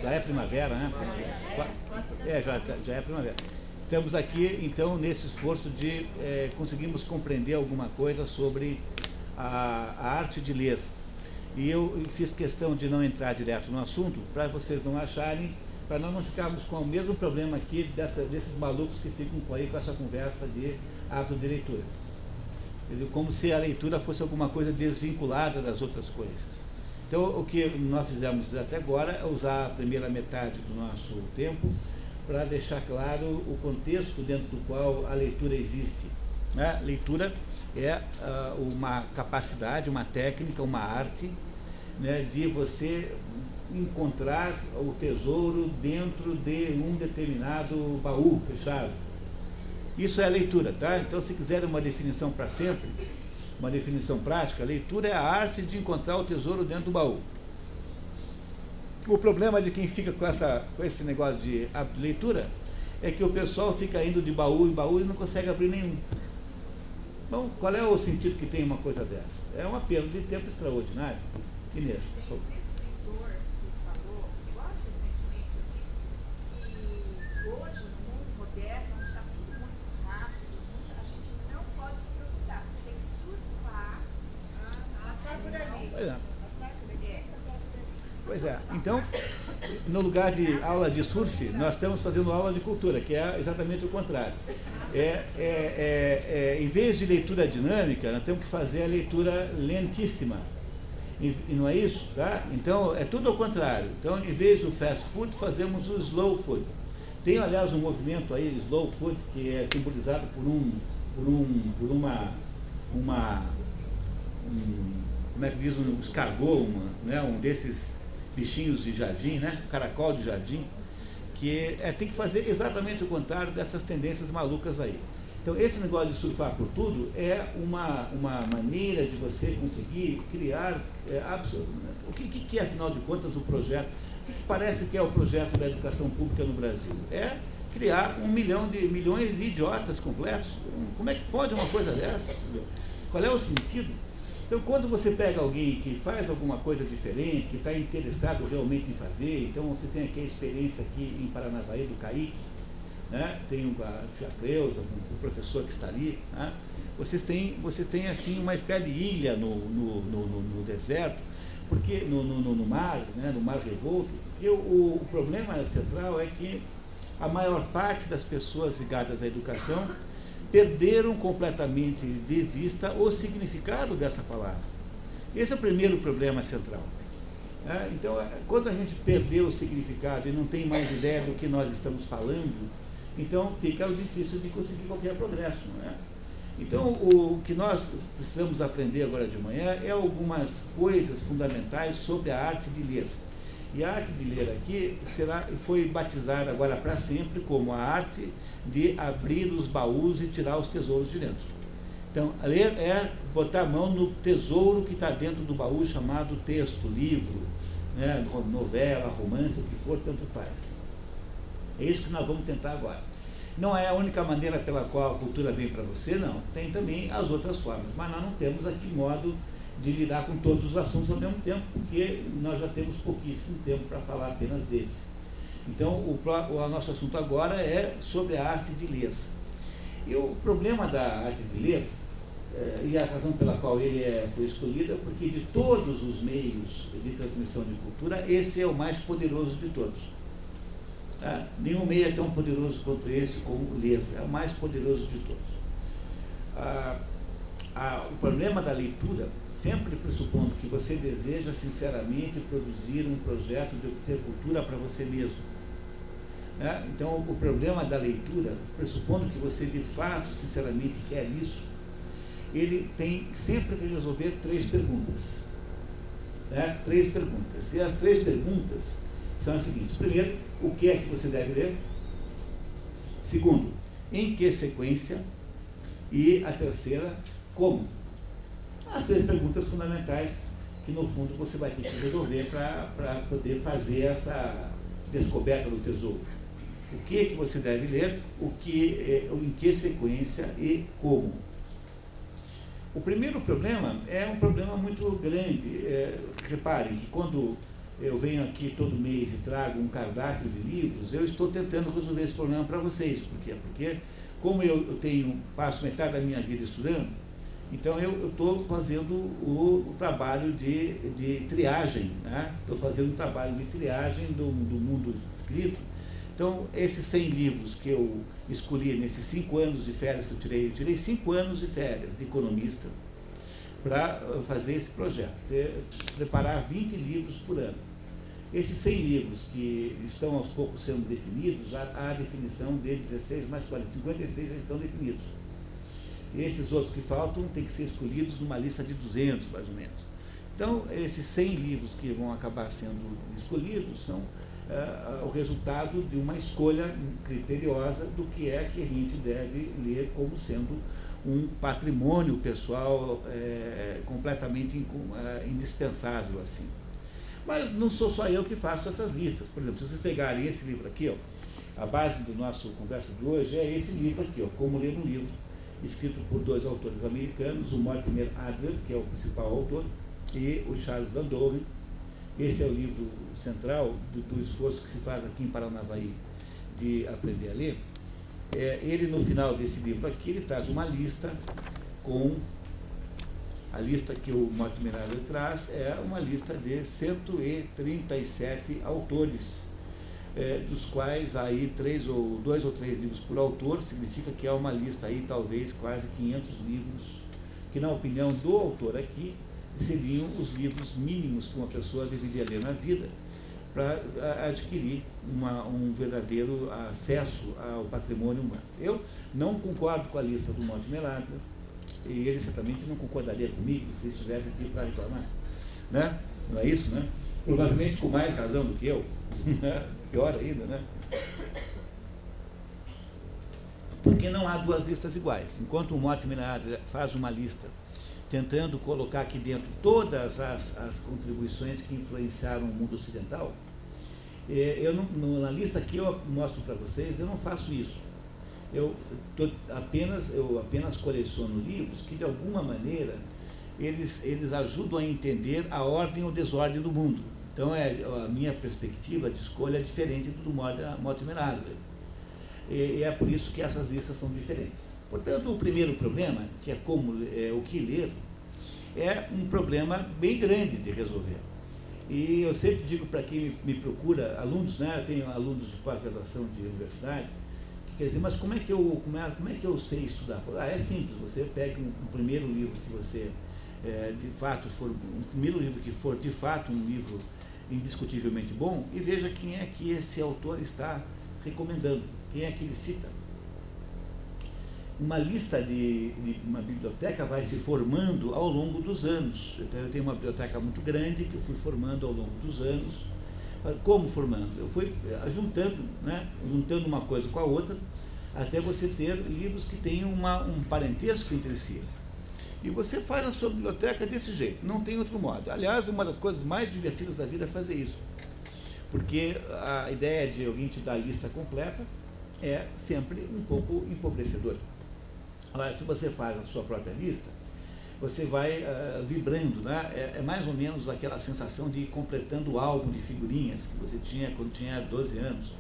Já é primavera, né? Já é primavera. Estamos aqui, então, nesse esforço de conseguirmos compreender alguma coisa sobre a arte de ler. E eu fiz questão de não entrar direto no assunto, para vocês não acharem, para nós não ficarmos com o mesmo problema aqui desses malucos que ficam aí com essa conversa de ato de leitura. Como se a leitura fosse alguma coisa desvinculada das outras coisas. Então, o que nós fizemos até agora é usar a primeira metade do nosso tempo para deixar claro o contexto dentro do qual a leitura existe. A leitura é uma capacidade, uma técnica, uma arte, né, de você encontrar o tesouro dentro de um determinado baú fechado. Isso é a leitura, tá? Então, se quiserem uma definição para sempre, uma definição prática, a leitura é a arte de encontrar o tesouro dentro do baú. O problema de quem fica com esse negócio de leitura é que o pessoal fica indo de baú em baú e não consegue abrir nenhum. Bom, qual é o sentido que tem uma coisa dessa? É uma perda de tempo extraordinário. Inês, por favor. Tem um escritor que falou, eu acho recentemente, que hoje, no mundo moderno, onde está tudo muito rápido, a gente não pode se aprofundar. Você tem que surfar, passar por ali. Pois é. Passar por ali. Pois é. Então, no lugar de aula de surf, nós estamos fazendo aula de cultura, que é exatamente o contrário. Em vez de leitura dinâmica, nós temos que fazer a leitura lentíssima. E não é isso? Tá? Então, é tudo ao contrário. Então, em vez do fast food, fazemos o slow food. Tem, aliás, um movimento aí, slow food, que é simbolizado como é que diz, um escargot, né, um desses bichinhos de jardim, né, caracol de jardim, que tem que fazer exatamente o contrário dessas tendências malucas aí. Então, esse negócio de surfar por tudo é uma maneira de você conseguir criar o que é, afinal de contas, o projeto? O que parece que é o projeto da educação pública no Brasil? É criar milhões de idiotas completos. Como é que pode uma coisa dessa? Qual é o sentido? Então, quando você pega alguém que faz alguma coisa diferente, que está interessado realmente em fazer, então você tem aqui a experiência aqui em Paranavaí do Kaique, né? Tem a tia Cleusa, o professor que está ali, né? Vocês têm assim uma espécie de ilha no deserto, porque no mar, né? No mar revolto, porque o problema central é que a maior parte das pessoas ligadas à educação perderam completamente de vista o significado dessa palavra. Esse é o primeiro problema central. Então, quando a gente perdeu o significado e não tem mais ideia do que nós estamos falando, então fica difícil de conseguir qualquer progresso, não é? Então, o que nós precisamos aprender agora de manhã é algumas coisas fundamentais sobre a arte de ler. E a arte de ler aqui foi batizada agora para sempre como a arte de abrir os baús e tirar os tesouros de dentro. Então, ler é botar a mão no tesouro que está dentro do baú, chamado texto, livro, né, novela, romance, o que for, tanto faz. É isso que nós vamos tentar agora. Não é a única maneira pela qual a cultura vem para você, não. Tem também as outras formas, mas nós não temos aqui modo de lidar com todos os assuntos ao mesmo tempo, porque nós já temos pouquíssimo tempo para falar apenas desse. Então, o nosso assunto agora é sobre a arte de ler. E o problema da arte de ler, e a razão pela qual ele foi escolhido, é porque de todos os meios de transmissão de cultura, esse é o mais poderoso de todos. Tá? Nenhum meio é tão poderoso quanto esse, como o ler, é o mais poderoso de todos. O problema da leitura, sempre pressupondo que você deseja sinceramente produzir um projeto de obter cultura para você mesmo. Né? Então, o problema da leitura, pressupondo que você de fato, sinceramente quer isso, ele tem sempre que resolver 3 perguntas. Né? 3 perguntas. E as 3 perguntas são as seguintes. Primeiro, o que é que você deve ler? Segundo, em que sequência? E a terceira, como? As 3 perguntas fundamentais que, no fundo, você vai ter que resolver para poder fazer essa descoberta do tesouro. O que é que você deve ler, em que sequência e como? O primeiro problema é um problema muito grande. Reparem que quando eu venho aqui todo mês e trago um cardápio de livros, eu estou tentando resolver esse problema para vocês. Por quê? Porque, como eu passo metade da minha vida estudando, então eu estou fazendo o trabalho de triagem, né? Estou fazendo o trabalho de triagem do mundo escrito. Então, esses 100 livros que eu escolhi nesses 5 anos de férias que eu tirei 5 anos de férias de economista para fazer esse projeto, preparar 20 livros por ano. Esses 100 livros que estão aos poucos sendo definidos, já há a definição de 16 mais 40, 56 já estão definidos. E esses outros que faltam têm que ser escolhidos numa lista de 200, mais ou menos. Então, esses 100 livros que vão acabar sendo escolhidos são o resultado de uma escolha criteriosa do que é que a gente deve ler como sendo um patrimônio pessoal completamente indispensável, assim. Mas não sou só eu que faço essas listas. Por exemplo, se vocês pegarem esse livro aqui, ó, a base do nosso conversa de hoje é esse livro aqui, ó, Como Ler um Livro, escrito por 2 autores americanos, o Mortimer Adler, que é o principal autor, e o Charles Van Doren. Esse é o livro central do esforço que se faz aqui em Paranavaí de aprender a ler. Ele, no final desse livro aqui, ele traz uma lista com... A lista que o Mortimer Adler traz é uma lista de 137 autores, dos quais aí 2 ou 3 livros por autor, significa que é uma lista aí talvez quase 500 livros, que na opinião do autor aqui, seriam os livros mínimos que uma pessoa deveria ler na vida para adquirir um verdadeiro acesso ao patrimônio humano. Eu não concordo com a lista do Mortimer Adler, e ele certamente não concordaria comigo se estivesse aqui para reclamar, né? Não é isso, né? Provavelmente com mais razão do que eu, pior ainda, né? Porque não há 2 listas iguais. Enquanto o Mortimer Adler faz uma lista tentando colocar aqui dentro todas as contribuições que influenciaram o mundo ocidental, na lista que eu mostro para vocês, eu não faço isso. Eu apenas coleciono livros que, de alguma maneira, eles ajudam a entender a ordem ou desordem do mundo. Então, a minha perspectiva de escolha é diferente do Mortimer Adler. E é por isso que essas listas são diferentes. Portanto, o primeiro problema, que é o que ler, é um problema bem grande de resolver. E eu sempre digo para quem me procura, alunos, né? Eu tenho alunos de pós-graduação de universidade, que quer dizer, mas como é que eu sei estudar? Eu falo, é simples, você pega um primeiro livro que você, de fato, um primeiro livro que for, de fato, um livro indiscutivelmente bom, e veja quem é que esse autor está recomendando, quem é que ele cita. Uma lista de uma biblioteca vai se formando ao longo dos anos. Então, eu tenho uma biblioteca muito grande que eu fui formando ao longo dos anos. Como formando? Eu fui juntando, né? Juntando uma coisa com a outra, até você ter livros que tenham um parentesco entre si. E você faz a sua biblioteca desse jeito, não tem outro modo. Aliás, uma das coisas mais divertidas da vida é fazer isso. Porque a ideia de alguém te dar a lista completa é sempre um pouco empobrecedora. Agora, se você faz a sua própria lista, você vai vibrando, né? É mais ou menos aquela sensação de ir completando o álbum de figurinhas que você tinha quando tinha 12 anos.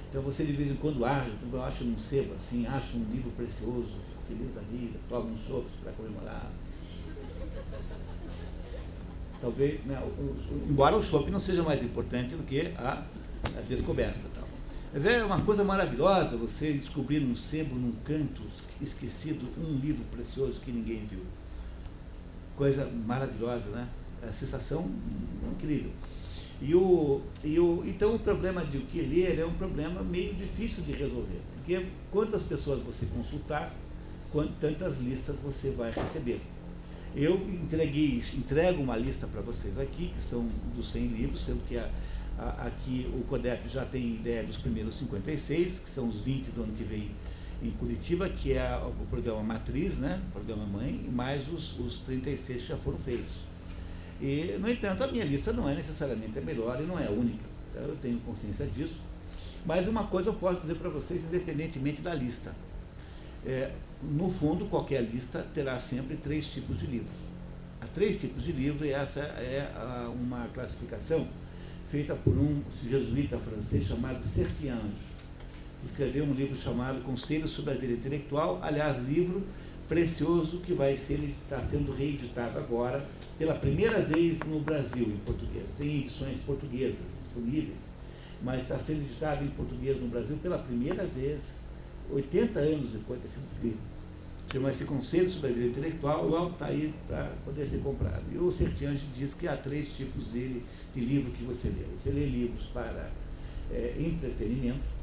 Então você de vez em quando eu acho num sebo assim, acho um livro precioso, fico feliz da vida, tomo uns sopros para comemorar. Talvez, né, embora o shopping não seja mais importante do que a descoberta. Tal. Mas é uma coisa maravilhosa você descobrir num sebo, num canto esquecido, um livro precioso que ninguém viu. Coisa maravilhosa, né? A sensação incrível. Então o problema de o que ler é um problema meio difícil de resolver. Porque quantas pessoas você consultar, tantas listas você vai receber. Eu entrego uma lista para vocês aqui, que são dos 100 livros, sendo que aqui o CODEP já tem ideia dos primeiros 56, que são os 20 do ano que vem em Curitiba, que é o programa matriz, né, o programa mãe, e mais os 36 que já foram feitos. E, no entanto, a minha lista não é necessariamente a melhor e não é a única, então eu tenho consciência disso. Mas uma coisa eu posso dizer para vocês, independentemente da lista. No fundo, qualquer lista terá sempre 3 tipos de livros. Há 3 tipos de livro e essa é uma classificação feita por um jesuíta francês chamado Sertiange. Escreveu um livro chamado Conselhos sobre a Vida Intelectual, aliás, livro precioso que está sendo reeditado agora pela primeira vez no Brasil, em português. Tem edições portuguesas disponíveis, mas está sendo editado em português no Brasil pela primeira vez, 80 anos depois de ter sido escrito. Chama-se Conselhos sobre a Vida Intelectual, logo está aí para poder ser comprado. E o Sertiange diz que há 3 tipos de livro que você lê. Você lê livros para entretenimento.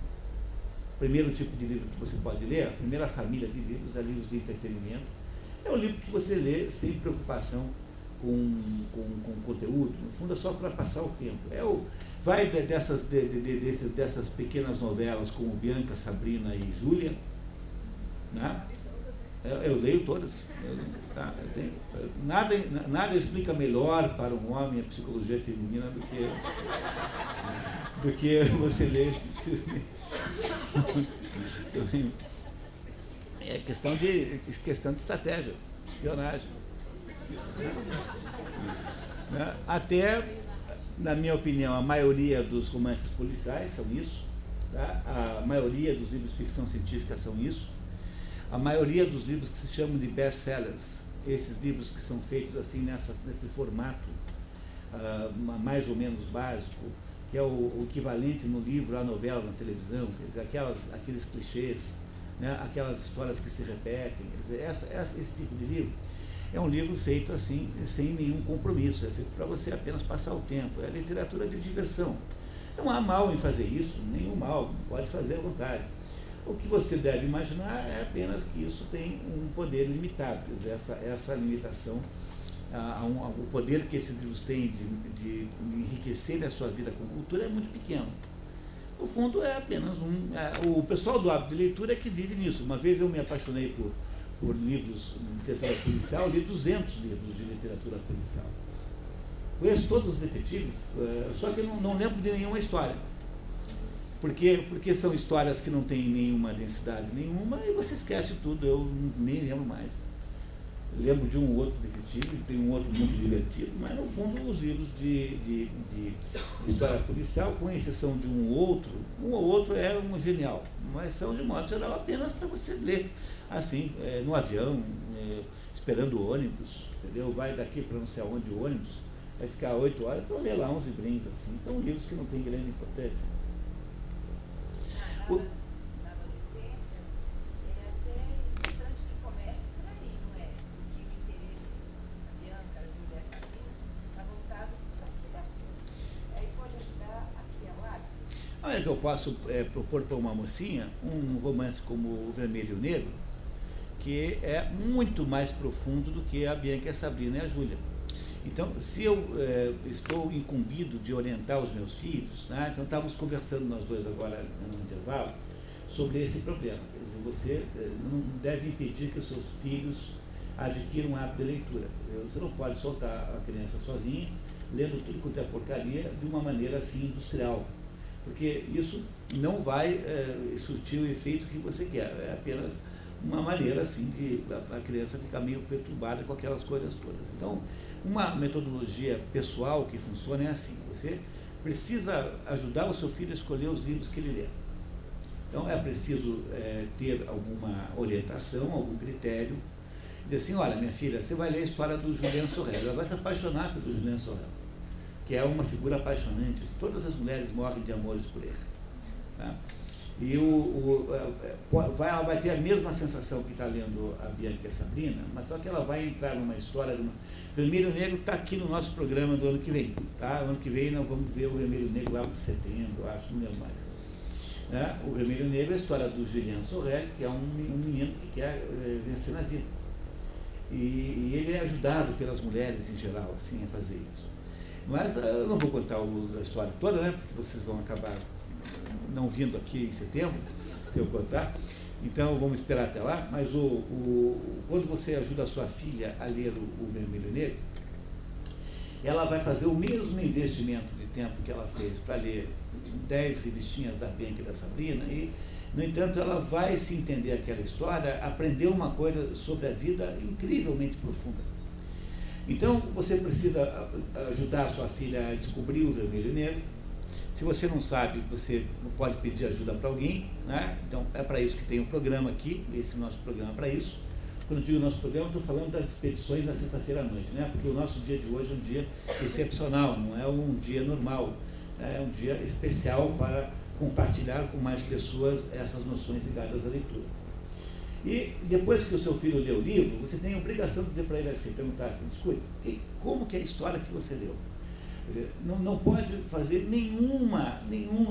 O primeiro tipo de livro que você pode ler, a primeira família de livros é livros de entretenimento. É um livro que você lê sem preocupação com conteúdo, no fundo é só para passar o tempo. Vai dessas pequenas novelas como Bianca, Sabrina e Júlia, né? Eu leio todas. Nada explica melhor para um homem a psicologia feminina do que você ler. É questão de estratégia, espionagem. Até, na minha opinião, a maioria dos romances policiais são isso, tá? A maioria dos livros de ficção científica são isso. A maioria dos livros que se chamam de best-sellers, esses livros que são feitos assim nesse formato mais ou menos básico, que é o equivalente no livro à novela na televisão, quer dizer, aqueles clichês, né, aquelas histórias que se repetem, quer dizer, esse tipo de livro é um livro feito assim, sem nenhum compromisso, é feito para você apenas passar o tempo, é literatura de diversão. Não há mal em fazer isso, nenhum mal, pode fazer à vontade. O que você deve imaginar é apenas que isso tem um poder limitado, quer dizer, essa limitação, o poder que esses livros têm de enriquecer a sua vida com cultura é muito pequeno. No fundo, é apenas o pessoal do hábito de leitura é que vive nisso. Uma vez eu me apaixonei por livros de literatura policial, li 200 livros de literatura policial. Conheço todos os detetives, só que não lembro de nenhuma história. Porque são histórias que não têm nenhuma densidade nenhuma e você esquece tudo, eu nem lembro mais. Lembro de um outro detetive, tem um outro muito divertido, mas no fundo os livros de história policial, com exceção de um ou outro é um genial, mas são de modo geral apenas para vocês lerem, assim, no avião, esperando o ônibus, entendeu? Vai daqui para não sei aonde o ônibus, vai ficar 8 horas, então lê lá uns livrinhos assim, são livros que não têm grande importância. Na adolescência, é até importante que comece por aí, não é? Porque o interesse da Bianca, da Júlia, essa vida, está voltado para aquele assunto. Aí pode ajudar a criar o hábito. Olha que eu posso propor para uma mocinha um romance como O Vermelho e o Negro, que é muito mais profundo do que a Bianca, a Sabrina e a Júlia. Então, se eu estou incumbido de orientar os meus filhos, né, então estávamos conversando nós dois agora no intervalo sobre esse problema. Quer dizer, você não deve impedir que os seus filhos adquiram um hábito de leitura. Quer dizer, você não pode soltar a criança sozinha, lendo tudo quanto é porcaria, de uma maneira assim industrial, porque isso não vai surtir o efeito que você quer, é apenas uma maneira assim de a criança ficar meio perturbada com aquelas coisas todas. Então, uma metodologia pessoal que funciona é assim, você precisa ajudar o seu filho a escolher os livros que ele lê. Então é preciso ter alguma orientação, algum critério, dizer assim, olha minha filha, você vai ler a história do Julien Sorel, ela vai se apaixonar pelo Julien Sorel, que é uma figura apaixonante, todas as mulheres morrem de amores por ele. Tá? E ela vai ter a mesma sensação que está lendo a Bianca e a Sabrina, mas só que ela vai entrar numa história. Vermelho e Negro está aqui no nosso programa do ano que vem. Tá? Ano que vem nós vamos ver o Vermelho e Negro lá por setembro, acho, não lembro mais. O Vermelho e Negro é a história do Julien Sorel, que é um menino que quer vencer na vida. E ele é ajudado pelas mulheres em geral assim, a fazer isso. Mas eu não vou contar a história toda, né, porque vocês vão acabar não vindo aqui em setembro, se eu contar, então vamos esperar até lá, mas quando você ajuda a sua filha a ler o Vermelho e Negro, ela vai fazer o mesmo investimento de tempo que ela fez para ler 10 revistinhas da Bianca e da Sabrina, e, no entanto, ela vai se entender aquela história, aprender uma coisa sobre a vida incrivelmente profunda. Então, você precisa ajudar a sua filha a descobrir o Vermelho e Negro, Se você não sabe, você pode pedir ajuda para alguém, né? Então é para isso que tem o programa aqui, esse nosso programa é para isso. Quando eu digo nosso programa, estou falando das expedições da sexta-feira à noite, né? Porque o nosso dia de hoje é um dia excepcional, não é um dia normal, é um dia especial para compartilhar com mais pessoas essas noções ligadas à leitura. E depois que o seu filho lê o livro, você tem a obrigação de dizer para ele assim, perguntar assim, escuta, como que é a história que você leu? Não pode fazer nenhum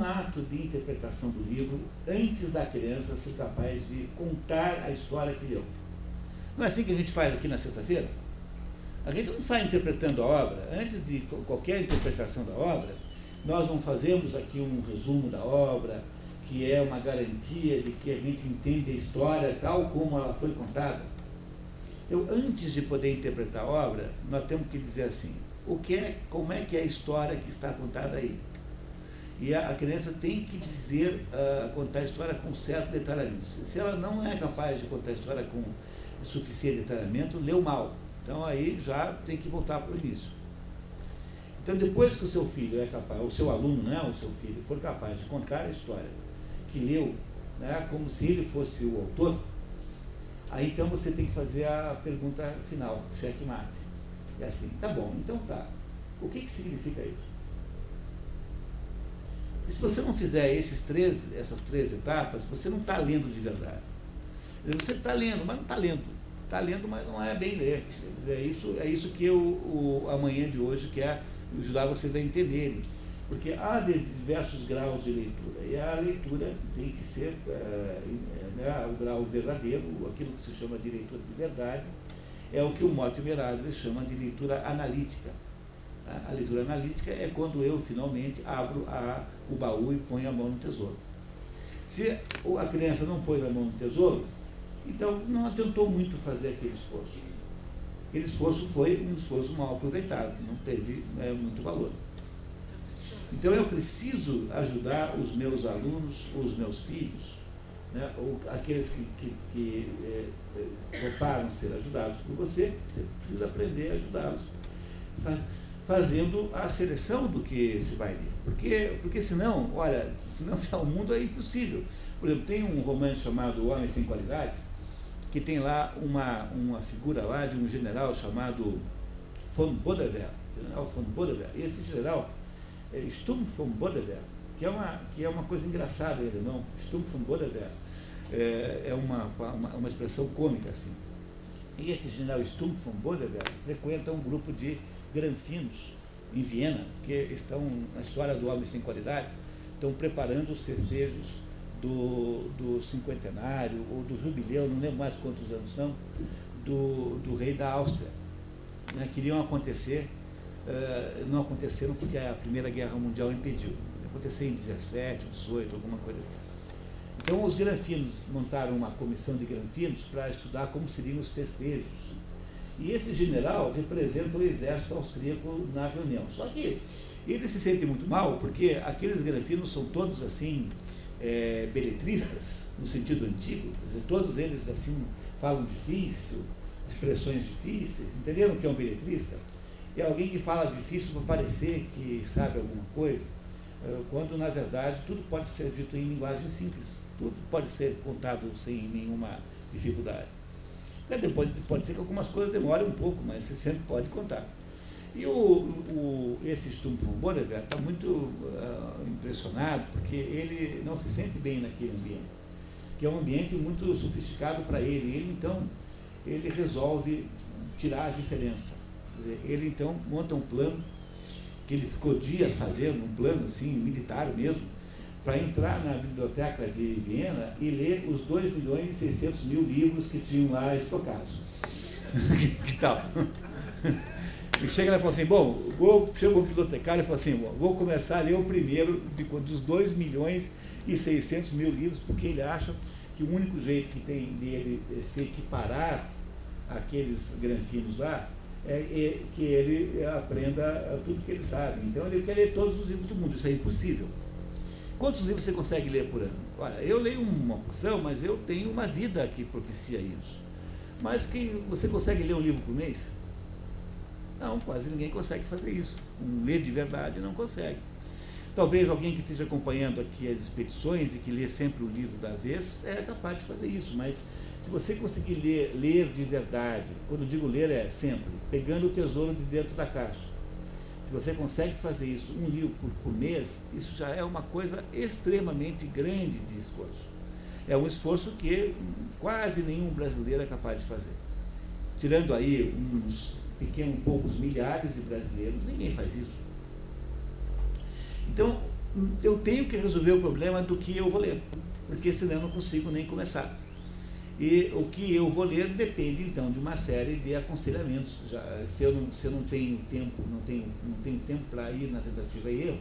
ato de interpretação do livro antes da criança ser capaz de contar a história que leu. Não é assim que a gente faz aqui na sexta-feira? A gente não sai interpretando a obra. Antes de qualquer interpretação da obra, nós não fazemos aqui um resumo da obra, que é uma garantia de que a gente entende a história tal como ela foi contada. Então, antes de poder interpretar a obra, nós temos que dizer assim, como é que é a história que está contada aí? E a criança tem que dizer, contar a história com certo detalhamento. Se ela não é capaz de contar a história com suficiente detalhamento, leu mal. Então aí já tem que voltar para o início. Então depois que o seu filho é capaz, o seu aluno, né, o seu filho, for capaz de contar a história que leu, né, como se ele fosse o autor, aí então você tem que fazer a pergunta final, checkmate. É assim, tá bom, então tá. O que significa isso? E se você não fizer essas três etapas, você não está lendo de verdade. Você está lendo, mas não está lendo. Está lendo, mas não é bem ler. É isso que eu, amanhã de hoje, quer ajudar vocês a entenderem. Porque há diversos graus de leitura. E a leitura tem que ser o grau verdadeiro, aquilo que se chama de leitura de verdade, é o que o Mortimer Adler chama de leitura analítica. A leitura analítica é quando eu, finalmente, abro o baú e ponho a mão no tesouro. Se a criança não pôs a mão no tesouro, então não adiantou muito fazer aquele esforço. Aquele esforço foi um esforço mal aproveitado, não teve muito valor. Então eu preciso ajudar os meus alunos, os meus filhos, né, ou aqueles que toparam ser ajudados por você precisa aprender a ajudá-los, fazendo a seleção do que se vai ler. Porque senão, olha, senão o mundo é impossível. Por exemplo, tem um romance chamado O Homem Sem Qualidades, que tem lá uma figura lá de um general chamado von Bodewehr, general von Bodewehr. E esse general, Sturm von Bodewehr, que é uma coisa engraçada em alemão, Sturm von Bodewehr, é uma expressão cômica assim. E esse general Sturm von Bodewehr frequenta um grupo de granfinos em Viena, que estão na história do Homem Sem Qualidade, estão preparando os festejos do cinquentenário ou do jubileu, não lembro mais quantos anos são, do rei da Áustria, né? Queriam acontecer, não aconteceram porque a Primeira Guerra Mundial impediu. Aconteceu em 17, 18, alguma coisa assim. Então os granfinos montaram uma comissão de granfinos para estudar como seriam os festejos. E esse general representa o exército austríaco na reunião. Só que ele se sente muito mal porque aqueles granfinos são todos assim, beletristas, no sentido antigo, quer dizer, todos eles assim falam difícil, expressões difíceis. Entenderam o que é um beletrista? É alguém que fala difícil para parecer que sabe alguma coisa, quando na verdade tudo pode ser dito em linguagem simples, tudo pode ser contado sem nenhuma dificuldade. Até depois pode ser que algumas coisas demorem um pouco, mas você sempre pode contar. E esse Sturm von Bodewehr está muito impressionado, porque ele não se sente bem naquele ambiente, que é um ambiente muito sofisticado para ele. Ele resolve tirar a diferença. Ele então monta um plano, que ele ficou dias fazendo, um plano assim, militar mesmo, para entrar na biblioteca de Viena e ler os 2.600.000 livros que tinham lá estocados. Que tal? E chega lá e fala assim, chega o bibliotecário e fala assim, vou começar a ler o primeiro dos 2.600.000 livros, porque ele acha que o único jeito que tem dele se equiparar àqueles granfinos lá é que ele aprenda tudo que ele sabe. Então ele quer ler todos os livros do mundo. Isso é impossível. Quantos livros você consegue ler por ano? Olha, eu leio uma porção, mas eu tenho uma vida que propicia isso. Mas você consegue ler um livro por mês? Não, quase ninguém consegue fazer isso. Ler de verdade não consegue. Talvez alguém que esteja acompanhando aqui as expedições e que lê sempre o livro da vez é capaz de fazer isso, mas se você conseguir ler de verdade, quando digo ler é sempre, pegando o tesouro de dentro da caixa, se você consegue fazer isso, um livro por mês, isso já é uma coisa extremamente grande de esforço. É um esforço que quase nenhum brasileiro é capaz de fazer. Tirando aí uns poucos milhares de brasileiros, ninguém faz isso. Então, eu tenho que resolver o problema do que eu vou ler, porque senão eu não consigo nem começar. E o que eu vou ler depende, então, de uma série de aconselhamentos. Se eu não tenho tempo para ir na tentativa e erro,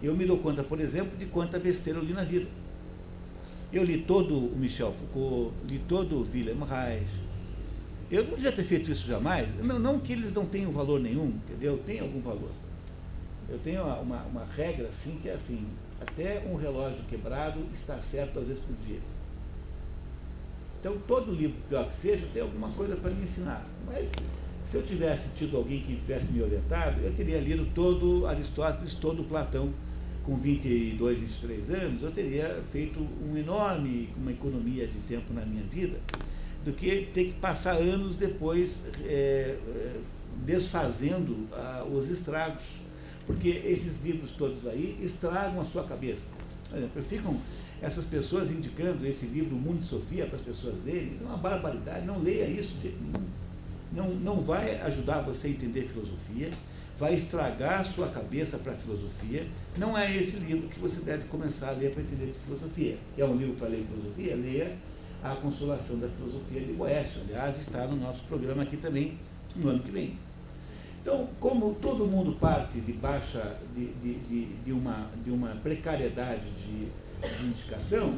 eu me dou conta, por exemplo, de quanta besteira eu li na vida. Eu li todo o Michel Foucault, li todo o Wilhelm Reich. Eu não devia ter feito isso jamais. Não que eles não tenham valor nenhum, entendeu? Tem algum valor. Eu tenho uma regra assim, que é assim, até um relógio quebrado está certo às vezes por dia. Então, todo livro, pior que seja, tem alguma coisa para me ensinar. Mas, se eu tivesse tido alguém que tivesse me orientado, eu teria lido todo Aristóteles, todo Platão, com 22, 23 anos, eu teria feito uma economia de tempo na minha vida, do que ter que passar anos depois desfazendo os estragos. Porque esses livros todos aí estragam a sua cabeça. Por exemplo, ficam essas pessoas indicando esse livro, O Mundo de Sofia, para as pessoas lerem. É uma barbaridade, não leia isso de jeito nenhum. Não vai ajudar você a entender filosofia, vai estragar a sua cabeça para a filosofia. Não é esse livro que você deve começar a ler para entender filosofia. Quer um livro para ler filosofia? Leia A Consolação da Filosofia de Boécio. Aliás, está no nosso programa aqui também, no ano que vem. Então, como todo mundo parte de baixa, de uma precariedade de indicação,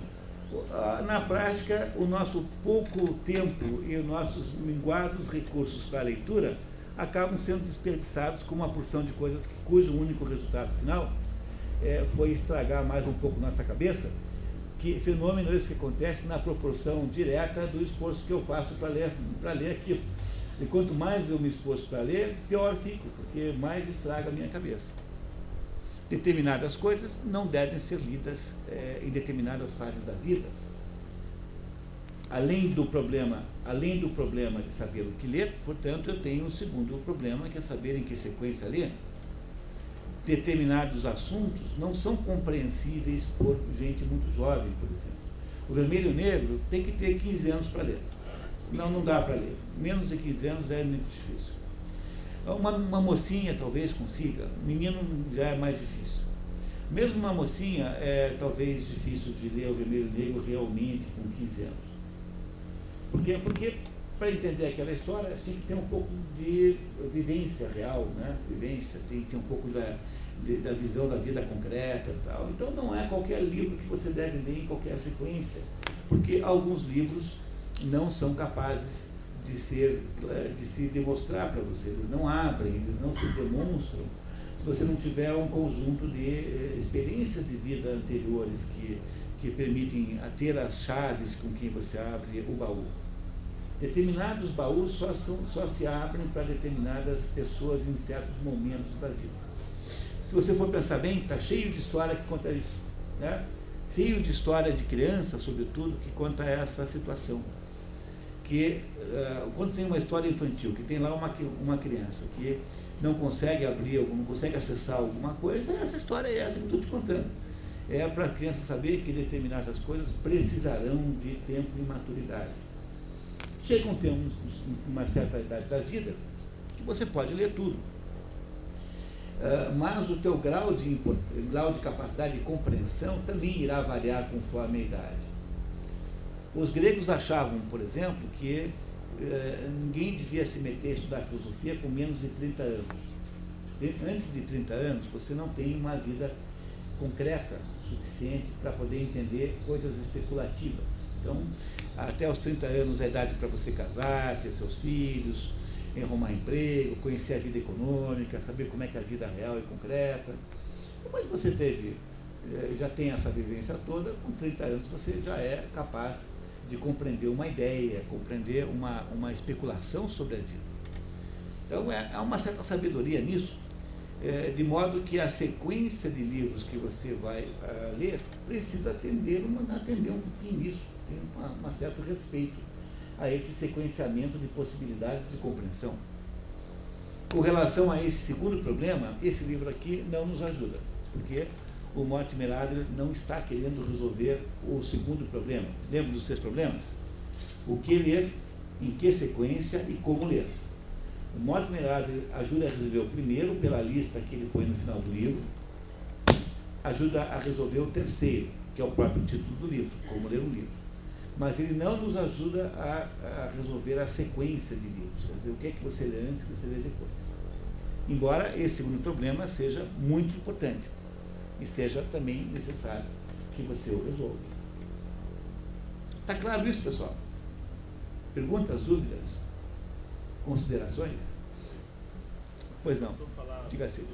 na prática, o nosso pouco tempo e os nossos minguados recursos para a leitura acabam sendo desperdiçados com uma porção de coisas cujo único resultado final foi estragar mais um pouco nossa cabeça, que fenômeno esse que acontece na proporção direta do esforço que eu faço para ler aquilo. E quanto mais eu me esforço para ler, pior fico, porque mais estraga a minha cabeça. Determinadas coisas não devem ser lidas em determinadas fases da vida. Além do problema de saber o que ler, portanto, eu tenho um segundo problema, que é saber em que sequência ler. Determinados assuntos não são compreensíveis por gente muito jovem, por exemplo. O Vermelho e o Negro tem que ter 15 anos para ler. Não dá para ler. Menos de 15 anos é muito difícil. Uma mocinha talvez consiga, menino já é mais difícil. Mesmo uma mocinha é talvez difícil de ler o Vermelho e o Negro realmente com 15 anos. Por quê? Porque para entender aquela história tem que ter um pouco de vivência real, né? Tem que ter um pouco da visão da vida concreta e tal. Então não é qualquer livro que você deve ler em qualquer sequência, porque alguns livros não são capazes de se demonstrar para você, eles não abrem, eles não se demonstram, se você não tiver um conjunto de experiências de vida anteriores que permitem ter as chaves com que você abre o baú. Determinados baús só se abrem para determinadas pessoas em certos momentos da vida. Se você for pensar bem, está cheio de história que conta isso, né? Cheio de história de criança, sobretudo, que conta essa situação. Que quando tem uma história infantil, que tem lá uma criança que não consegue abrir, não consegue acessar alguma coisa, essa história é essa que estou te contando. É para a criança saber que determinadas coisas precisarão de tempo e maturidade. Chega uma certa idade da vida que você pode ler tudo. Mas o teu grau de capacidade de compreensão também irá variar conforme a idade. Os gregos achavam, por exemplo, que ninguém devia se meter a estudar filosofia com menos de 30 anos. Antes de 30 anos, você não tem uma vida concreta suficiente para poder entender coisas especulativas. Então, até os 30 anos é a idade para você casar, ter seus filhos, arrumar emprego, conhecer a vida econômica, saber como é que é a vida real e concreta. Depois você já tem essa vivência toda, com 30 anos você já é capaz de compreender uma ideia, compreender uma especulação sobre a vida. Então, há uma certa sabedoria nisso, de modo que a sequência de livros que você vai ler precisa atender um pouquinho isso, tem um certo respeito a esse sequenciamento de possibilidades de compreensão. Com relação a esse segundo problema, esse livro aqui não nos ajuda, porque o Mortimer Adler não está querendo resolver o segundo problema. Lembra dos 3 problemas? O que ler, em que sequência e como ler. O Mortimer Adler ajuda a resolver o primeiro pela lista que ele põe no final do livro, ajuda a resolver o terceiro, que é o próprio título do livro, como ler um livro. Mas ele não nos ajuda a resolver a sequência de livros, quer dizer, o que é que você lê antes e o que você lê depois. Embora esse segundo problema seja muito importante e seja também necessário que você o resolva. Está claro isso, pessoal? Perguntas, dúvidas? Considerações? Pois não. Diga assim.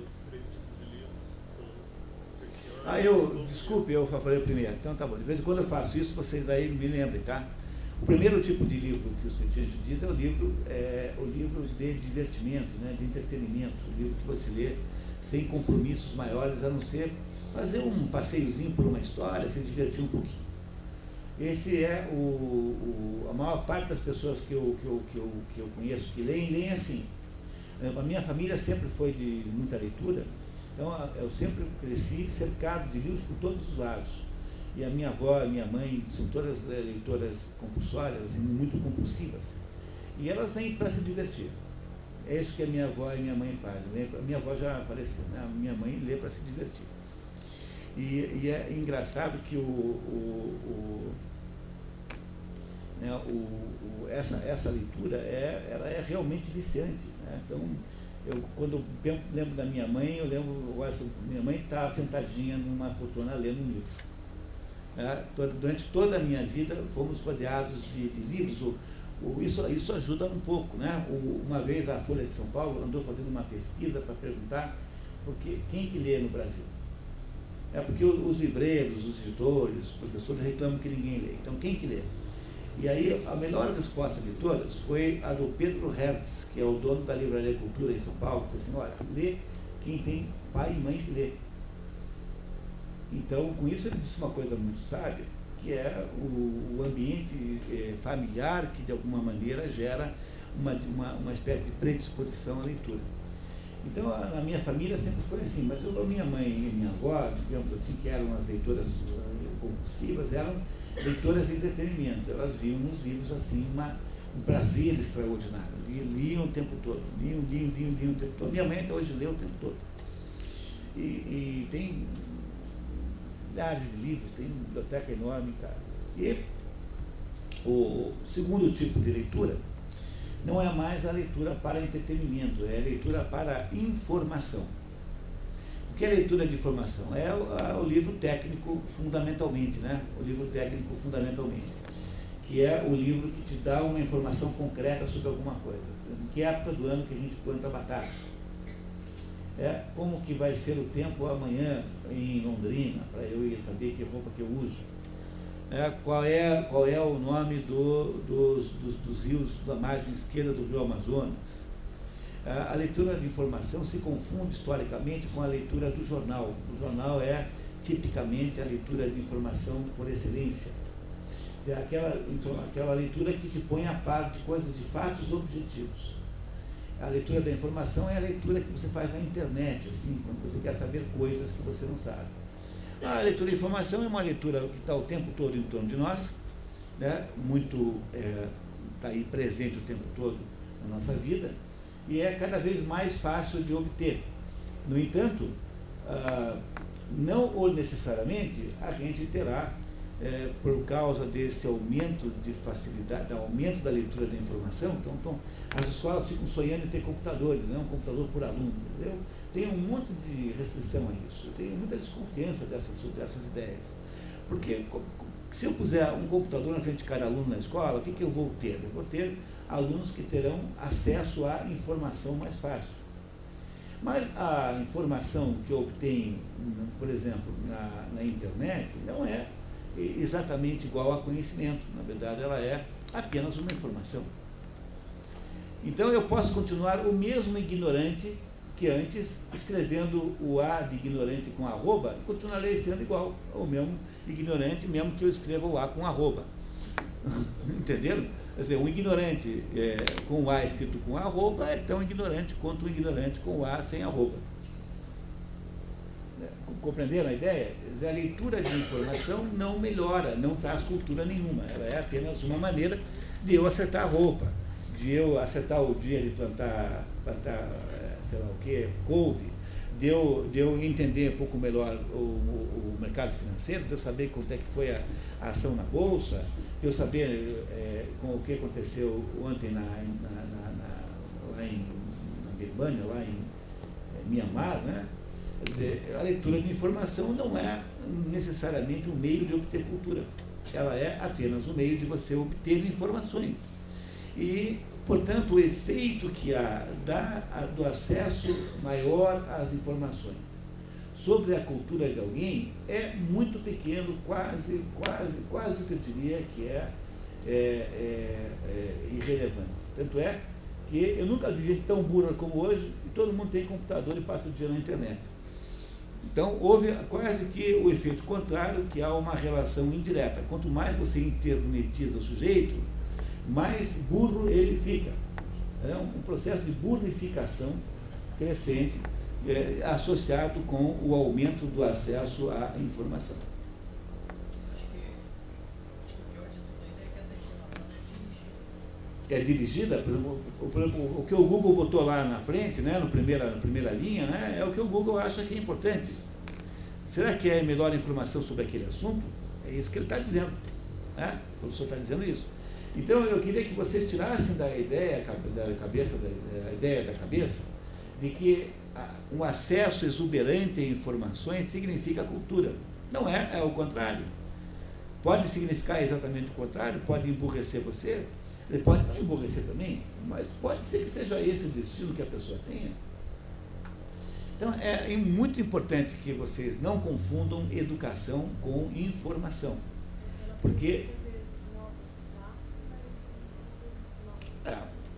Desculpe, eu falei primeiro. Então tá bom. De vez em quando eu faço isso, vocês daí me lembrem, tá? O primeiro tipo de livro que o Cetiange diz é o livro de divertimento, né, de entretenimento, o livro que você lê sem compromissos maiores, a não ser fazer um passeiozinho por uma história, se divertir um pouquinho. Esse é a maior parte das pessoas que eu conheço que leem assim. A minha família sempre foi de muita leitura, então eu sempre cresci cercado de livros por todos os lados. E a minha avó e a minha mãe são todas leitoras compulsórias, assim, muito compulsivas. E elas leem para se divertir. É isso que a minha avó e a minha mãe fazem. A minha avó já faleceu, né? A minha mãe lê para se divertir. E é engraçado que essa leitura ela é realmente viciante, né? Então, quando eu lembro da minha mãe, minha mãe está sentadinha numa poltrona lendo um livro. Durante toda a minha vida fomos rodeados de livros. Isso ajuda um pouco, né? Uma vez a Folha de São Paulo andou fazendo uma pesquisa para perguntar quem que lê no Brasil. Porque os livreiros, os editores, os professores reclamam que ninguém lê. Então, quem que lê? E aí, a melhor resposta de todas foi a do Pedro Hertz, que é o dono da Livraria Cultura em São Paulo, que disse assim, olha, lê quem tem pai e mãe que lê. Então, com isso, ele disse uma coisa muito sábia, que é o ambiente familiar que, de alguma maneira, gera uma espécie de predisposição à leitura. Então, a minha família sempre foi assim, mas a minha mãe e minha avó, digamos assim, que eram as leitoras compulsivas, eram leitoras de entretenimento. Elas viam nos livros, assim, um prazer extraordinário. Liam o tempo todo, liam o tempo todo. Minha mãe até hoje lê o tempo todo. E tem milhares de livros, tem uma biblioteca enorme, cara. E o segundo tipo de leitura não é mais a leitura para entretenimento, é a leitura para informação. O que é leitura de informação? É o livro técnico fundamentalmente, né? O livro técnico fundamentalmente, que é o livro que te dá uma informação concreta sobre alguma coisa. Em que época do ano que a gente planta batata? Como que vai ser o tempo amanhã em Londrina, para eu ir saber que roupa que eu uso. Qual é o nome dos rios da margem esquerda do rio Amazonas. A leitura de informação se confunde historicamente com a leitura do jornal. O jornal é tipicamente a leitura de informação por excelência. É aquela leitura que te põe a par de coisas, de fatos objetivos. A leitura da informação é a leitura que você faz na internet, assim, quando você quer saber coisas que você não sabe. A leitura de informação é uma leitura que está o tempo todo em torno de nós, né? Está aí presente o tempo todo na nossa vida, e é cada vez mais fácil de obter. No entanto, não ou necessariamente a gente terá, por causa desse aumento de facilidade, aumento da leitura da informação, então as escolas ficam sonhando em ter computadores, né? Um computador por aluno, entendeu? Tem um monte de restrição a isso, eu tenho muita desconfiança dessas ideias, porque se eu puser um computador na frente de cada aluno na escola, o que eu vou ter? Eu vou ter alunos que terão acesso à informação mais fácil. Mas a informação que eu obtenho, por exemplo, na internet, não é exatamente igual a conhecimento. Na verdade, ela é apenas uma informação. Então, eu posso continuar o mesmo ignorante que antes, escrevendo o A de ignorante com arroba, continuarei sendo igual ao mesmo ignorante, mesmo que eu escreva o A com arroba. Entenderam? Quer dizer, um ignorante com o A escrito com arroba é tão ignorante quanto um ignorante com o A sem arroba. Compreenderam a ideia? Quer dizer, a leitura de informação não melhora, não traz cultura nenhuma. Ela é apenas uma maneira de eu acertar a roupa, de eu acertar o dia de plantar sei lá o que, couve, de eu entender um pouco melhor o mercado financeiro, de eu saber quanto é que foi a ação na bolsa, de eu saber com o que aconteceu ontem lá em Birmania, lá em Mianmar, né? Quer dizer, a leitura de informação não é necessariamente um meio de obter cultura. Ela é apenas um meio de você obter informações. E, portanto, o efeito que há do acesso maior às informações sobre a cultura de alguém é muito pequeno, quase que eu diria que é irrelevante. Tanto é que eu nunca vi gente tão burra como hoje, e todo mundo tem computador e passa o dia na internet. Então, houve quase que o efeito contrário, que há uma relação indireta. Quanto mais você internetiza o sujeito, mais burro ele fica. É um processo de burrificação crescente, associado com o aumento do acesso à informação. Acho que o pior de tudo ainda é que essa informação É dirigida, por exemplo, o que o Google botou lá na frente, né, na primeira linha, né, é o que o Google acha que é importante. Será que é melhor informação sobre aquele assunto? É isso que ele está dizendo. Né? O professor está dizendo isso. Então, eu queria que vocês tirassem da ideia da cabeça de que um acesso exuberante a informações significa cultura. Não é o contrário. Pode significar exatamente o contrário, pode emburrecer você, ele pode não emburrecer também, mas pode ser que seja esse o destino que a pessoa tenha. Então, é muito importante que vocês não confundam educação com informação. Porque...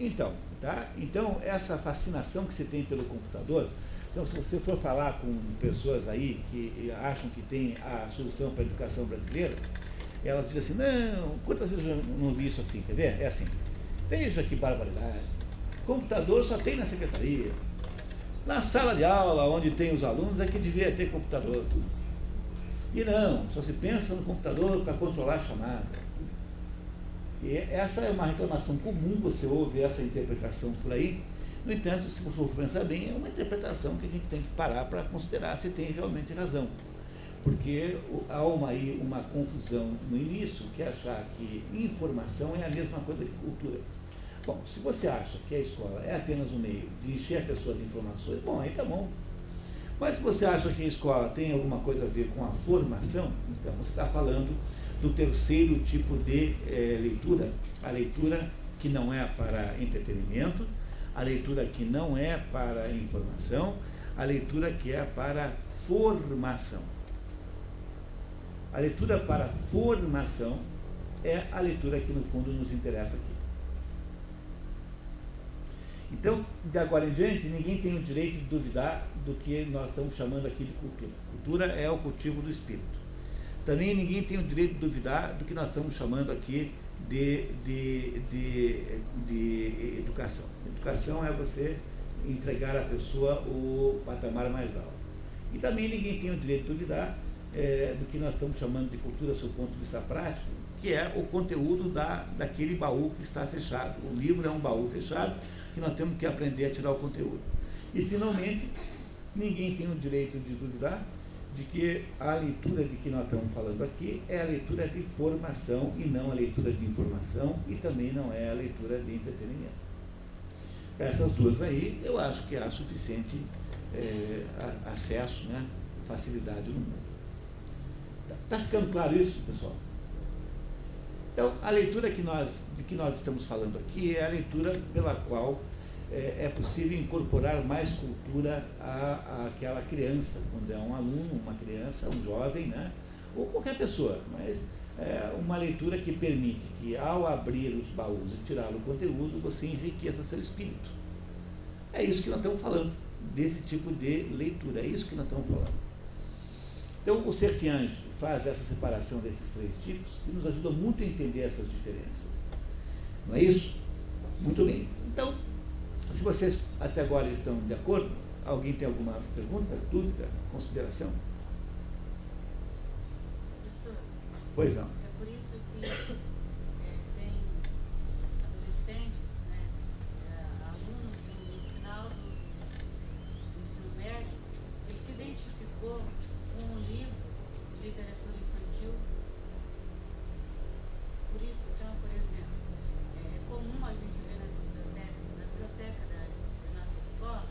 Então, essa fascinação que você tem pelo computador, então, se você for falar com pessoas aí que acham que tem a solução para a educação brasileira, ela diz assim, não, quantas vezes eu não vi isso assim, quer ver? É assim, veja que barbaridade, computador só tem na secretaria, na sala de aula onde tem os alunos é que devia ter computador, e não, só se pensa no computador para controlar a chamada. E essa é uma reclamação comum, você ouve essa interpretação por aí. No entanto, se você for pensar bem, é uma interpretação que a gente tem que parar para considerar se tem realmente razão. Porque há uma confusão no início, que é achar que informação é a mesma coisa que cultura. Bom, se você acha que a escola é apenas um meio de encher a pessoa de informações, bom, aí tá bom. Mas se você acha que a escola tem alguma coisa a ver com a formação, então você está falando do terceiro tipo de leitura, a leitura que não é para entretenimento, a leitura que não é para informação, a leitura que é para formação. A leitura para formação é a leitura que no fundo nos interessa aqui. Então, de agora em diante, ninguém tem o direito de duvidar do que nós estamos chamando aqui de cultura. Cultura é o cultivo do espírito. Também ninguém tem o direito de duvidar do que nós estamos chamando aqui de educação. Educação é você entregar à pessoa o patamar mais alto. E também ninguém tem o direito de duvidar do que nós estamos chamando de cultura sob o ponto de vista prático, que é o conteúdo daquele baú que está fechado. O livro é um baú fechado que nós temos que aprender a tirar o conteúdo. E, finalmente, ninguém tem o direito de duvidar de que a leitura de que nós estamos falando aqui é a leitura de formação e não a leitura de informação, e também não é a leitura de entretenimento. Essas duas aí, eu acho que há suficiente acesso, né, facilidade no mundo. Tá ficando claro isso, pessoal? Então, a leitura de que nós estamos falando aqui é a leitura pela qual é possível incorporar mais cultura àquela criança, quando é um aluno, uma criança, um jovem, né? Ou qualquer pessoa, mas é uma leitura que permite que, ao abrir os baús e tirar o conteúdo, você enriqueça seu espírito. É isso que nós estamos falando. desse tipo de leitura. É isso que nós estamos falando. Então, o Sertiange faz essa separação desses três tipos, que nos ajuda muito a entender essas diferenças. Não é isso? Muito bem. Então, se vocês até agora estão de acordo, alguém tem alguma pergunta, dúvida, consideração? Professor, Pois não. é por isso que tem adolescentes, né, alunos no final do ensino médio, ele se identificou com um livro de literatura infantil. Por isso, então, por exemplo, é comum a gente ver na biblioteca da nossa escola,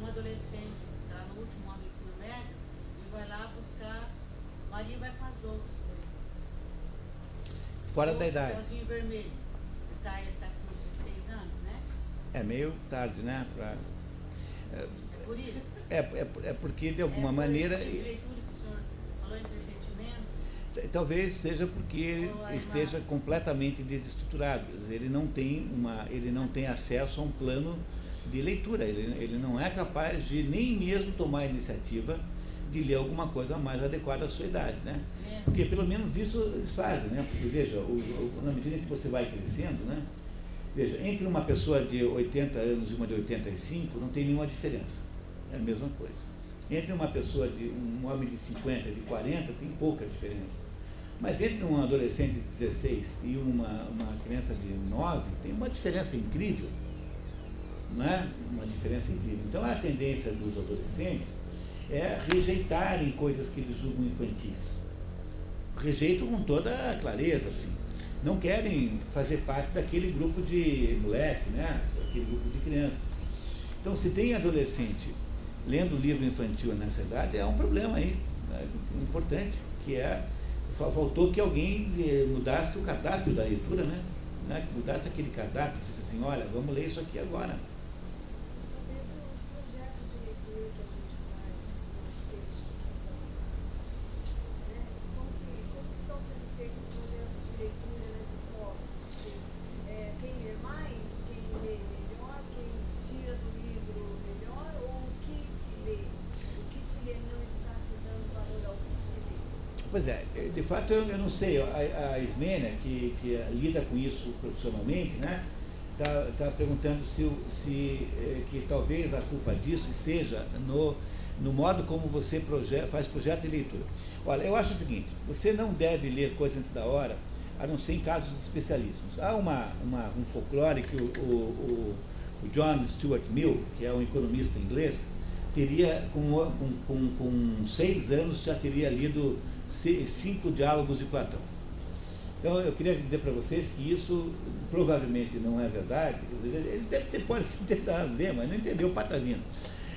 um adolescente que está no último ano do ensino médio, ele vai lá buscar Maria vai com as outras, por exemplo. Fora Ou da o idade. Chapeuzinho Vermelho, ele tá com 16 anos, né? É meio tarde, né? É por isso. É porque, de alguma maneira, Essa leitura que o senhor falou, entretenimento, talvez seja porque ele Ou a esteja imagem. completamente desestruturado. Quer dizer, ele não tem acesso a um plano de leitura. Ele não é capaz de nem mesmo tomar a iniciativa de ler alguma coisa mais adequada à sua idade, né? Porque pelo menos isso eles fazem, né? Porque veja, na medida que você vai crescendo, né? Veja, entre uma pessoa de 80 anos e uma de 85 não tem nenhuma diferença. É a mesma coisa. Entre uma pessoa um homem de 50 e de 40 tem pouca diferença. Mas entre um adolescente de 16 e uma criança de 9 tem uma diferença incrível. Não é? Uma diferença incrível. Então a tendência dos adolescentes é rejeitarem coisas que eles julgam infantis. Rejeitam com toda a clareza, assim. Não querem fazer parte daquele grupo de moleque, né? Daquele grupo de criança. Então, se tem adolescente lendo livro infantil nessa idade, é um problema aí, né? Importante, que faltou que alguém mudasse o cardápio da leitura, né? Que mudasse aquele cardápio, dissesse assim, olha, vamos ler isso aqui agora. Talvez os projetos de leitura que a gente faz nos textos de São Paulo, né? Como estão sendo feitos os projetos de leitura nas escolas? Quem lê mais, quem lê melhor, quem tira do livro melhor, ou o que se lê? O que se lê não está se dando valor ao que se lê? Pois é, de fato eu não sei, a Ismênia, que lida com isso profissionalmente, né, tá perguntando que talvez a culpa disso esteja no modo como você faz projeto de leitura. Olha, eu acho o seguinte, você não deve ler coisas antes da hora, a não ser em casos de especialismos. Há um folclore que o John Stuart Mill, que é um economista inglês, teria, com 6 anos, já teria lido 5 diálogos de Platão. Então, eu queria dizer para vocês que isso provavelmente não é verdade. Quer dizer, ele pode tentar ler, mas não entendeu patavina.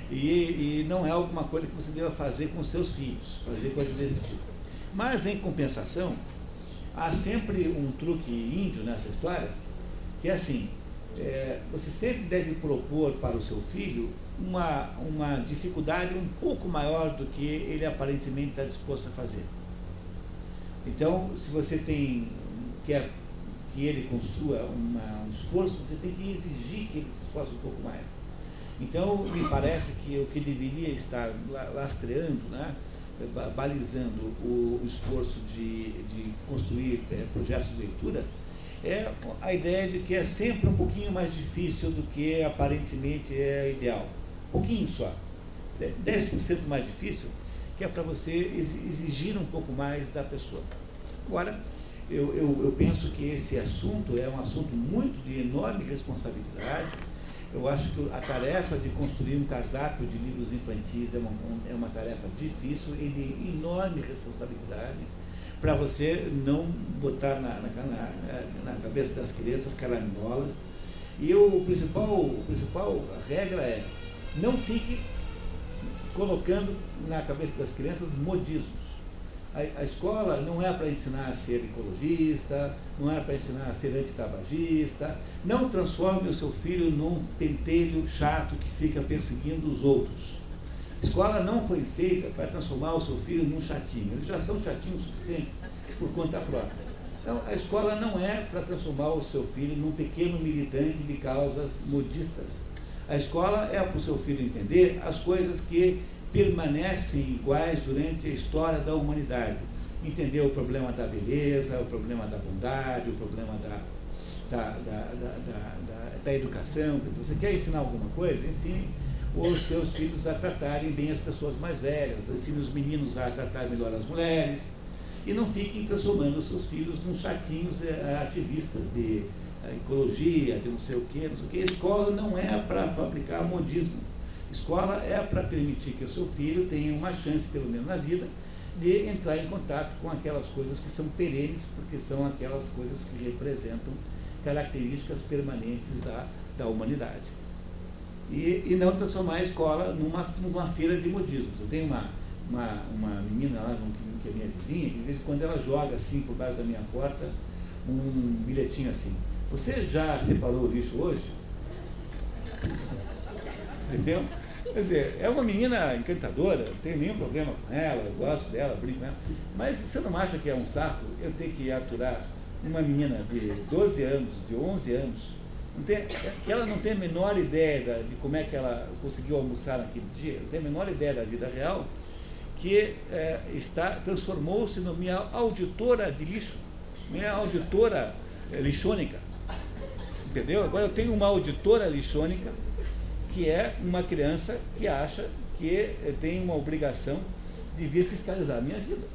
E não é alguma coisa que você deva fazer com seus filhos, fazer coisas desse tipo. Mas, em compensação, há sempre um truque índio nessa história, que é assim, você sempre deve propor para o seu filho uma dificuldade um pouco maior do que ele aparentemente está disposto a fazer. Então, se você quer que ele construa um esforço, você tem que exigir que ele se esforce um pouco mais. Então, me parece que o que deveria estar lastreando, né, balizando o esforço de construir projetos de leitura, é a ideia de que é sempre um pouquinho mais difícil do que aparentemente é ideal. Um pouquinho só. 10% mais difícil, que é para você exigir um pouco mais da pessoa. Agora, eu penso que esse assunto é um assunto muito de enorme responsabilidade. Eu acho que a tarefa de construir um cardápio de livros infantis é uma tarefa difícil e de enorme responsabilidade, para você não botar na cabeça das crianças caraminholas. E a principal regra é: não fique colocando na cabeça das crianças modismos. A escola não é para ensinar a ser ecologista, não é para ensinar a ser antitabagista. Não transforme o seu filho num pentelho chato que fica perseguindo os outros. A escola não foi feita para transformar o seu filho num chatinho. Eles já são chatinhos o suficiente por conta própria. Então, a escola não é para transformar o seu filho num pequeno militante de causas modistas. A escola é para o seu filho entender as coisas que permanecem iguais durante a história da humanidade. Entender o problema da beleza, o problema da bondade, o problema da educação. Se você quer ensinar alguma coisa, ensine os seus filhos a tratarem bem as pessoas mais velhas, ensine os meninos a tratar melhor as mulheres, e não fiquem transformando os seus filhos num chatinhos ativistas de ecologia, de não sei o quê, não sei o quê. Escola não é para fabricar modismo. Escola é para permitir que o seu filho tenha uma chance, pelo menos na vida, de entrar em contato com aquelas coisas que são perenes, porque são aquelas coisas que representam características permanentes da humanidade. E não transformar a escola numa feira de modismos. Eu tenho uma menina lá, que é minha vizinha, que de vez em quando ela joga assim por baixo da minha porta um bilhetinho assim: você já separou o lixo hoje? Entendeu? Quer dizer, é uma menina encantadora, não tenho nenhum problema com ela, eu gosto dela, brinco com ela, mas você não acha que é um saco eu ter que aturar uma menina de 12 anos, de 11 anos, que ela não tem a menor ideia de como é que ela conseguiu almoçar naquele dia, não tem a menor ideia da vida real, que transformou-se na minha auditora de lixo, minha auditora lixônica, entendeu? Agora eu tenho uma auditora lixônica, que é uma criança que acha que tem uma obrigação de vir fiscalizar a minha vida.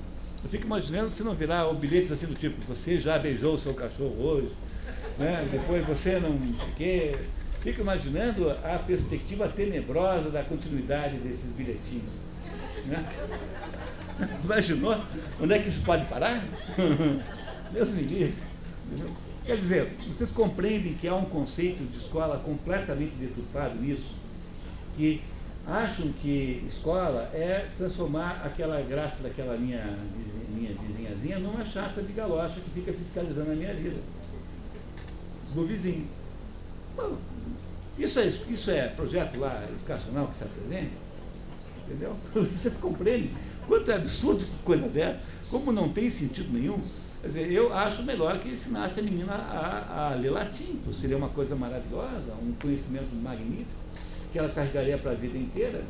Eu fico imaginando se não virar bilhetes assim do tipo: você já beijou o seu cachorro hoje, né? Depois você não sei o quê. Fico imaginando a perspectiva tenebrosa da continuidade desses bilhetinhos, né? Imaginou onde é que isso pode parar? Deus me livre. Quer dizer, vocês compreendem que há um conceito de escola completamente deturpado nisso, que acham que escola é transformar aquela graça daquela minha vizinhazinha numa chata de galocha que fica fiscalizando a minha vida, do vizinho. Bom, isso é projeto lá educacional que se apresenta, entendeu? Vocês compreendem quanto é absurdo coisa dela, como não tem sentido nenhum. Quer dizer, eu acho melhor que ensinasse a menina a ler latim, seria uma coisa maravilhosa, um conhecimento magnífico, que ela carregaria para a vida inteira,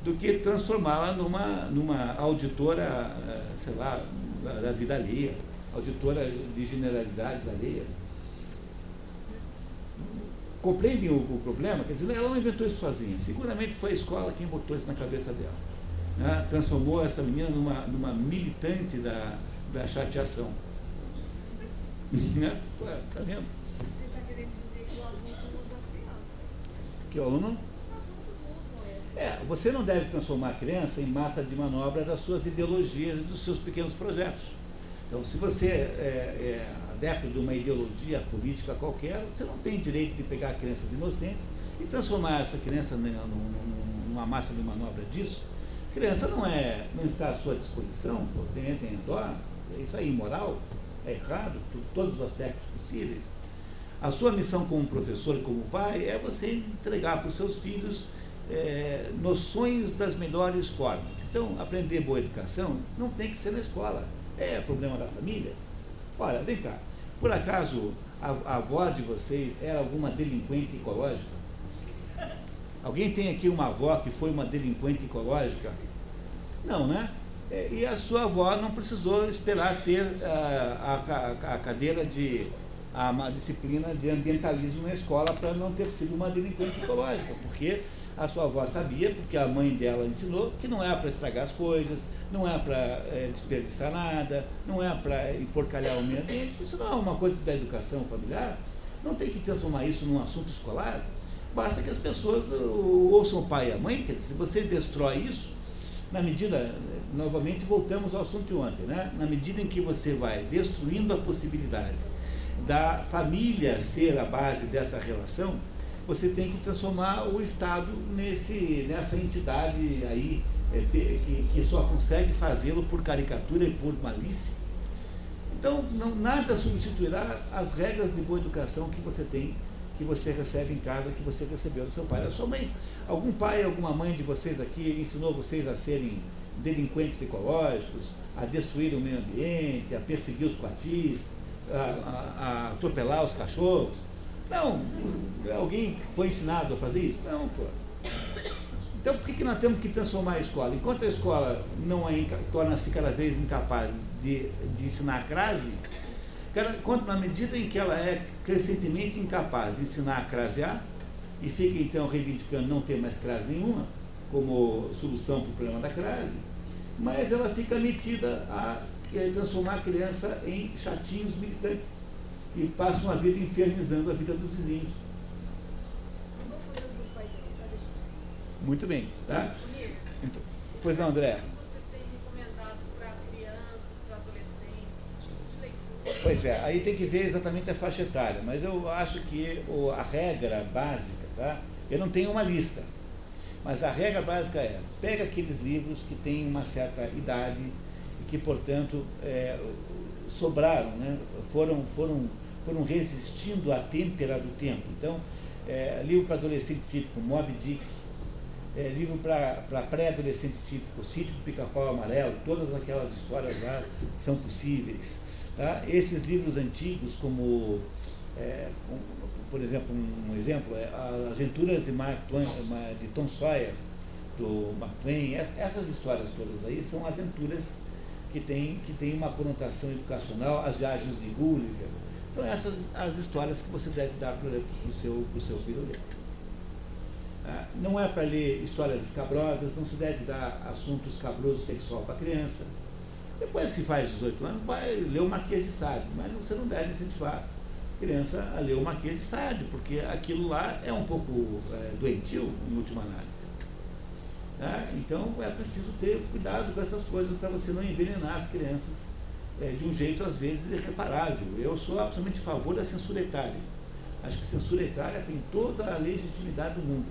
do que transformá-la numa auditora, sei lá, da vida alheia, auditora de generalidades alheias. Compreendem o problema? Quer dizer, ela não inventou isso sozinha, seguramente foi a escola quem botou isso na cabeça dela, né? Transformou essa menina numa militante da chateação. Né? Tá vendo? Você está querendo dizer que o aluno usa a criança? Que o aluno? Você não deve transformar a criança em massa de manobra das suas ideologias e dos seus pequenos projetos. Então, se você é adepto de uma ideologia política qualquer, você não tem direito de pegar crianças inocentes e transformar essa criança numa massa de manobra disso. A criança não está à sua disposição, tem dó, isso é imoral. É errado, por todos os aspectos possíveis. A sua missão como professor e como pai é você entregar para os seus filhos noções das melhores formas. Então, aprender boa educação não tem que ser na escola, é problema da família. Olha, vem cá, por acaso a avó de vocês era alguma delinquente ecológica? Alguém tem aqui uma avó que foi uma delinquente ecológica? Não, né? E a sua avó não precisou esperar ter a cadeira a disciplina de ambientalismo na escola para não ter sido uma delinquente ecológica, porque a sua avó sabia, porque a mãe dela ensinou, que não é para estragar as coisas, não é para desperdiçar nada, não é para enforcalhar o meio ambiente. Isso não é uma coisa da educação familiar, não tem que transformar isso num assunto escolar. Basta que as pessoas ouçam o pai e a mãe, quer dizer, se você destrói isso, na medida, novamente voltamos ao assunto de ontem, né? Na medida em que você vai destruindo a possibilidade da família ser a base dessa relação, você tem que transformar o Estado nessa entidade aí que só consegue fazê-lo por caricatura e por malícia. Então, nada substituirá as regras de boa educação que você tem, que você recebe em casa, que você recebeu do seu pai, da sua mãe. Algum pai, alguma mãe de vocês aqui ensinou vocês a serem delinquentes ecológicos, a destruir o meio ambiente, a perseguir os coatis, a atropelar os cachorros? Não, alguém foi ensinado a fazer isso? Não, pô. Então por que nós temos que transformar a escola? Enquanto a escola não torna-se cada vez incapaz de ensinar a crase, enquanto na medida em que ela é crescentemente incapaz de ensinar a crasear, e fica então reivindicando não ter mais crase nenhuma, como solução para o problema da crase, mas ela fica metida a transformar a criança em chatinhos militantes, e passam a vida infernizando a vida dos vizinhos. Muito bem, tá? Então, pois não, André? Você tem recomendado para crianças, para adolescentes, que tipo de leitura? Pois é, aí tem que ver exatamente a faixa etária, mas eu acho que a regra básica, tá? Eu não tenho uma lista, mas a regra básica é: pega aqueles livros que têm uma certa idade e que, portanto, sobraram, né? Foram resistindo à têmpera do tempo. Então, livro para adolescente típico, Moby Dick, livro para pré-adolescente típico, Sítio do Pica-Pau Amarelo, todas aquelas histórias lá são possíveis. Tá? Esses livros antigos, como, por exemplo, um exemplo, As Aventuras de Tom Sawyer, do Mark Twain, essas histórias todas aí são aventuras que têm uma conotação educacional, As Viagens de Gulliver. Então essas as histórias que você deve dar para o seu filho ler. Não é para ler histórias escabrosas, não se deve dar assunto escabroso sexual para a criança. Depois que faz 18 anos, vai ler o Marquês de Sade, mas você não deve incentivar a criança a ler o Marquês de Sade, porque aquilo lá é um pouco doentio, em última análise. Então é preciso ter cuidado com essas coisas para você não envenenar as crianças de um jeito às vezes irreparável. Eu sou absolutamente a favor da censura etária. Acho que a censura etária tem toda a legitimidade do mundo.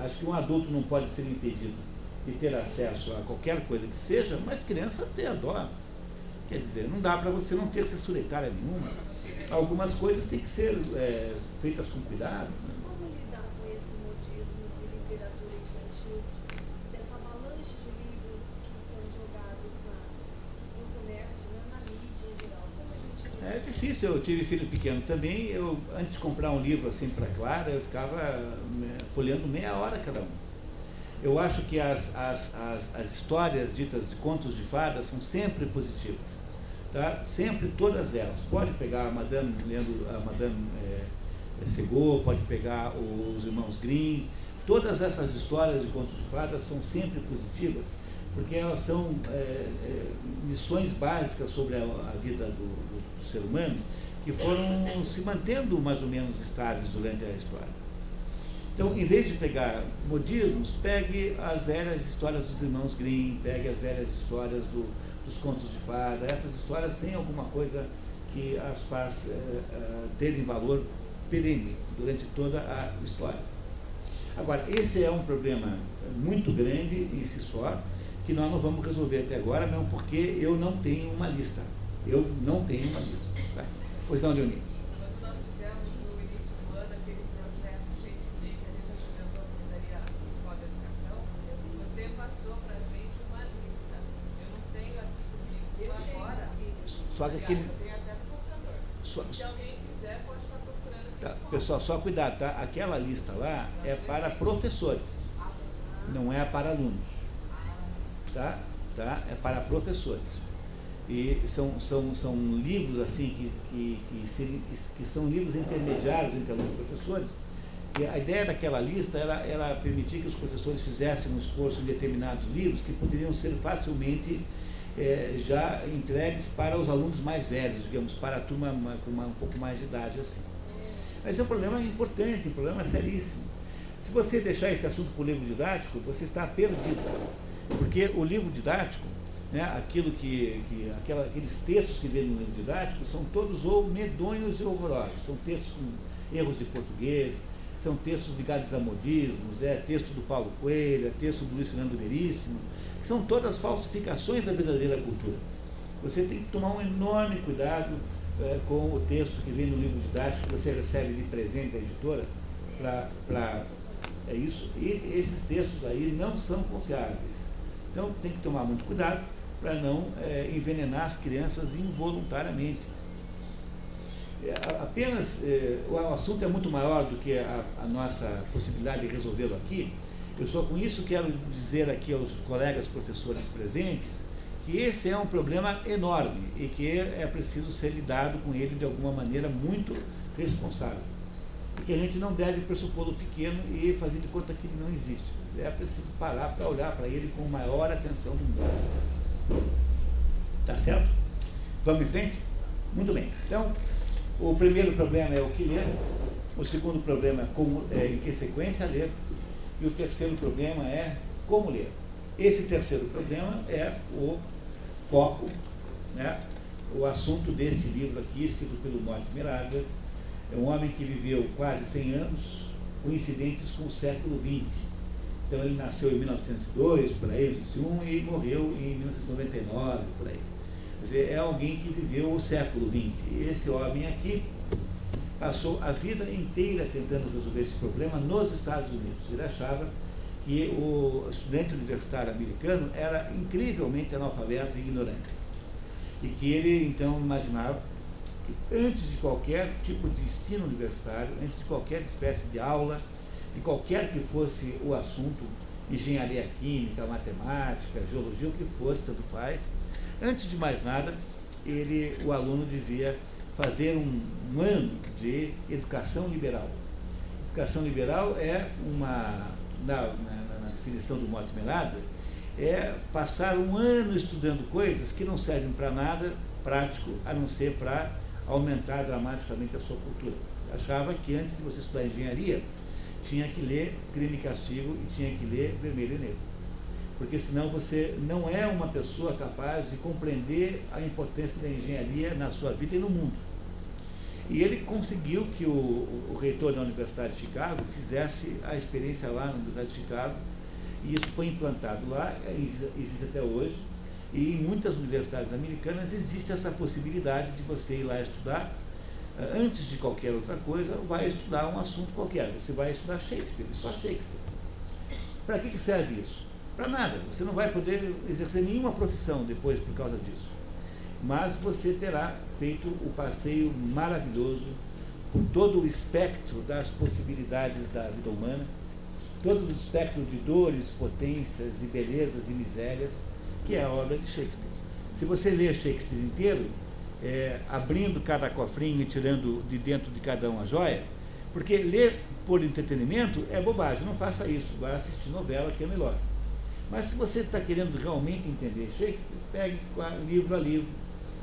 Acho que um adulto não pode ser impedido de ter acesso a qualquer coisa que seja, mas criança tem a dó. Quer dizer, não dá para você não ter censura etária nenhuma. Algumas coisas têm que ser feitas com cuidado. Né? Como lidar com esse modismo de literatura infantil, dessa avalanche de livros que são jogados no comércio, na mídia em geral? Como a gente lida? É difícil. Eu tive filho pequeno também. Antes de comprar um livro assim para Clara, eu ficava folheando meia hora cada um. Eu acho que as histórias ditas de contos de fadas são sempre positivas. Tá? Sempre, todas elas. Pode pegar lendo a Madame Segot, pode pegar os Irmãos Grimm. Todas essas histórias de contos de fadas são sempre positivas, porque elas são lições básicas sobre a vida do ser humano, que foram se mantendo mais ou menos estáveis durante a história. Então, em vez de pegar modismos, pegue as velhas histórias dos Irmãos Grimm, pegue as velhas histórias dos contos de fada. Essas histórias têm alguma coisa que as faz terem valor perene durante toda a história. Agora, esse é um problema muito grande em si só, que nós não vamos resolver até agora, mesmo porque eu não tenho uma lista. Eu não tenho uma lista. Tá? Pois não, Leonir. Quando nós fizemos no início do ano aquele projeto Gente de que a gente apresentou a Secretaria de Escola de Educação, você passou para a gente uma lista. Eu não tenho aqui comigo agora. Só que aquele... Eu tenho até no computador. Se alguém quiser, pode estar procurando aqui. Tá, pessoal, só cuidado, tá? Aquela lista lá é para professores, não é para alunos. Tá? É para professores. E são livros assim que são livros intermediários entre alunos e professores. E a ideia daquela lista era permitir que os professores fizessem um esforço em determinados livros que poderiam ser facilmente já entregues para os alunos mais velhos, digamos, para a turma com um pouco mais de idade assim. Mas é um problema importante, um problema seríssimo. Se você deixar esse assunto para o livro didático, você está perdido. Porque o livro didático, né, aqueles textos que vêm no livro didático, são todos ou medonhos e horrorosos. São textos com erros de português, são textos ligados a modismos, texto do Paulo Coelho, texto do Luiz Fernando Veríssimo, que são todas falsificações da verdadeira cultura. Você tem que tomar um enorme cuidado com o texto que vem no livro didático, que você recebe de presente da editora, isso. E esses textos aí não são confiáveis. Então tem que tomar muito cuidado para não envenenar as crianças involuntariamente. O assunto é muito maior do que a nossa possibilidade de resolvê-lo aqui. Eu só com isso quero dizer aqui aos colegas professores presentes que esse é um problema enorme e que é preciso ser lidado com ele de alguma maneira muito responsável. E que a gente não deve pressupô-lo pequeno e fazer de conta que ele não existe. É preciso parar para olhar para ele com maior atenção do mundo. Tá certo? Vamos em frente? Muito bem. Então, o primeiro problema é o que ler, o segundo problema é em que sequência ler, e o terceiro problema é como ler. Esse terceiro problema é o foco, né, o assunto deste livro aqui, escrito pelo Mortimer Adler. É um homem que viveu quase 100 anos, coincidentes com o século XX. Então ele nasceu em 1902, por aí, 1901, e morreu em 1999, por aí. Quer dizer, é alguém que viveu o século XX. E esse homem aqui passou a vida inteira tentando resolver esse problema nos Estados Unidos. Ele achava que o estudante universitário americano era incrivelmente analfabeto e ignorante. E que ele, então, imaginava que antes de qualquer tipo de ensino universitário, antes de qualquer espécie de aula, de qualquer que fosse o assunto, engenharia química, matemática, geologia, o que fosse, tanto faz, antes de mais nada, o aluno devia fazer um ano de educação liberal. Educação liberal é na definição do Mortimer Adler, é passar um ano estudando coisas que não servem para nada prático, a não ser para aumentar dramaticamente a sua cultura. Eu achava que antes de você estudar engenharia, tinha que ler Crime e Castigo e tinha que ler Vermelho e Negro. Porque senão você não é uma pessoa capaz de compreender a importância da engenharia na sua vida e no mundo. E ele conseguiu que o reitor da Universidade de Chicago fizesse a experiência lá na Universidade de Chicago, e isso foi implantado lá, existe até hoje, e em muitas universidades americanas existe essa possibilidade de você ir lá estudar, antes de qualquer outra coisa, vai estudar um assunto qualquer, você vai estudar Shakespeare, só Shakespeare. Para que serve isso? Para nada, você não vai poder exercer nenhuma profissão depois por causa disso. Mas você terá feito o passeio maravilhoso por todo o espectro das possibilidades da vida humana, todo o espectro de dores, potências e belezas e misérias, que é a obra de Shakespeare. Se você ler Shakespeare inteiro, abrindo cada cofrinho e tirando de dentro de cada uma joia, porque ler por entretenimento é bobagem, não faça isso, vai assistir novela que é melhor. Mas se você está querendo realmente entender Shakespeare, pegue livro a livro,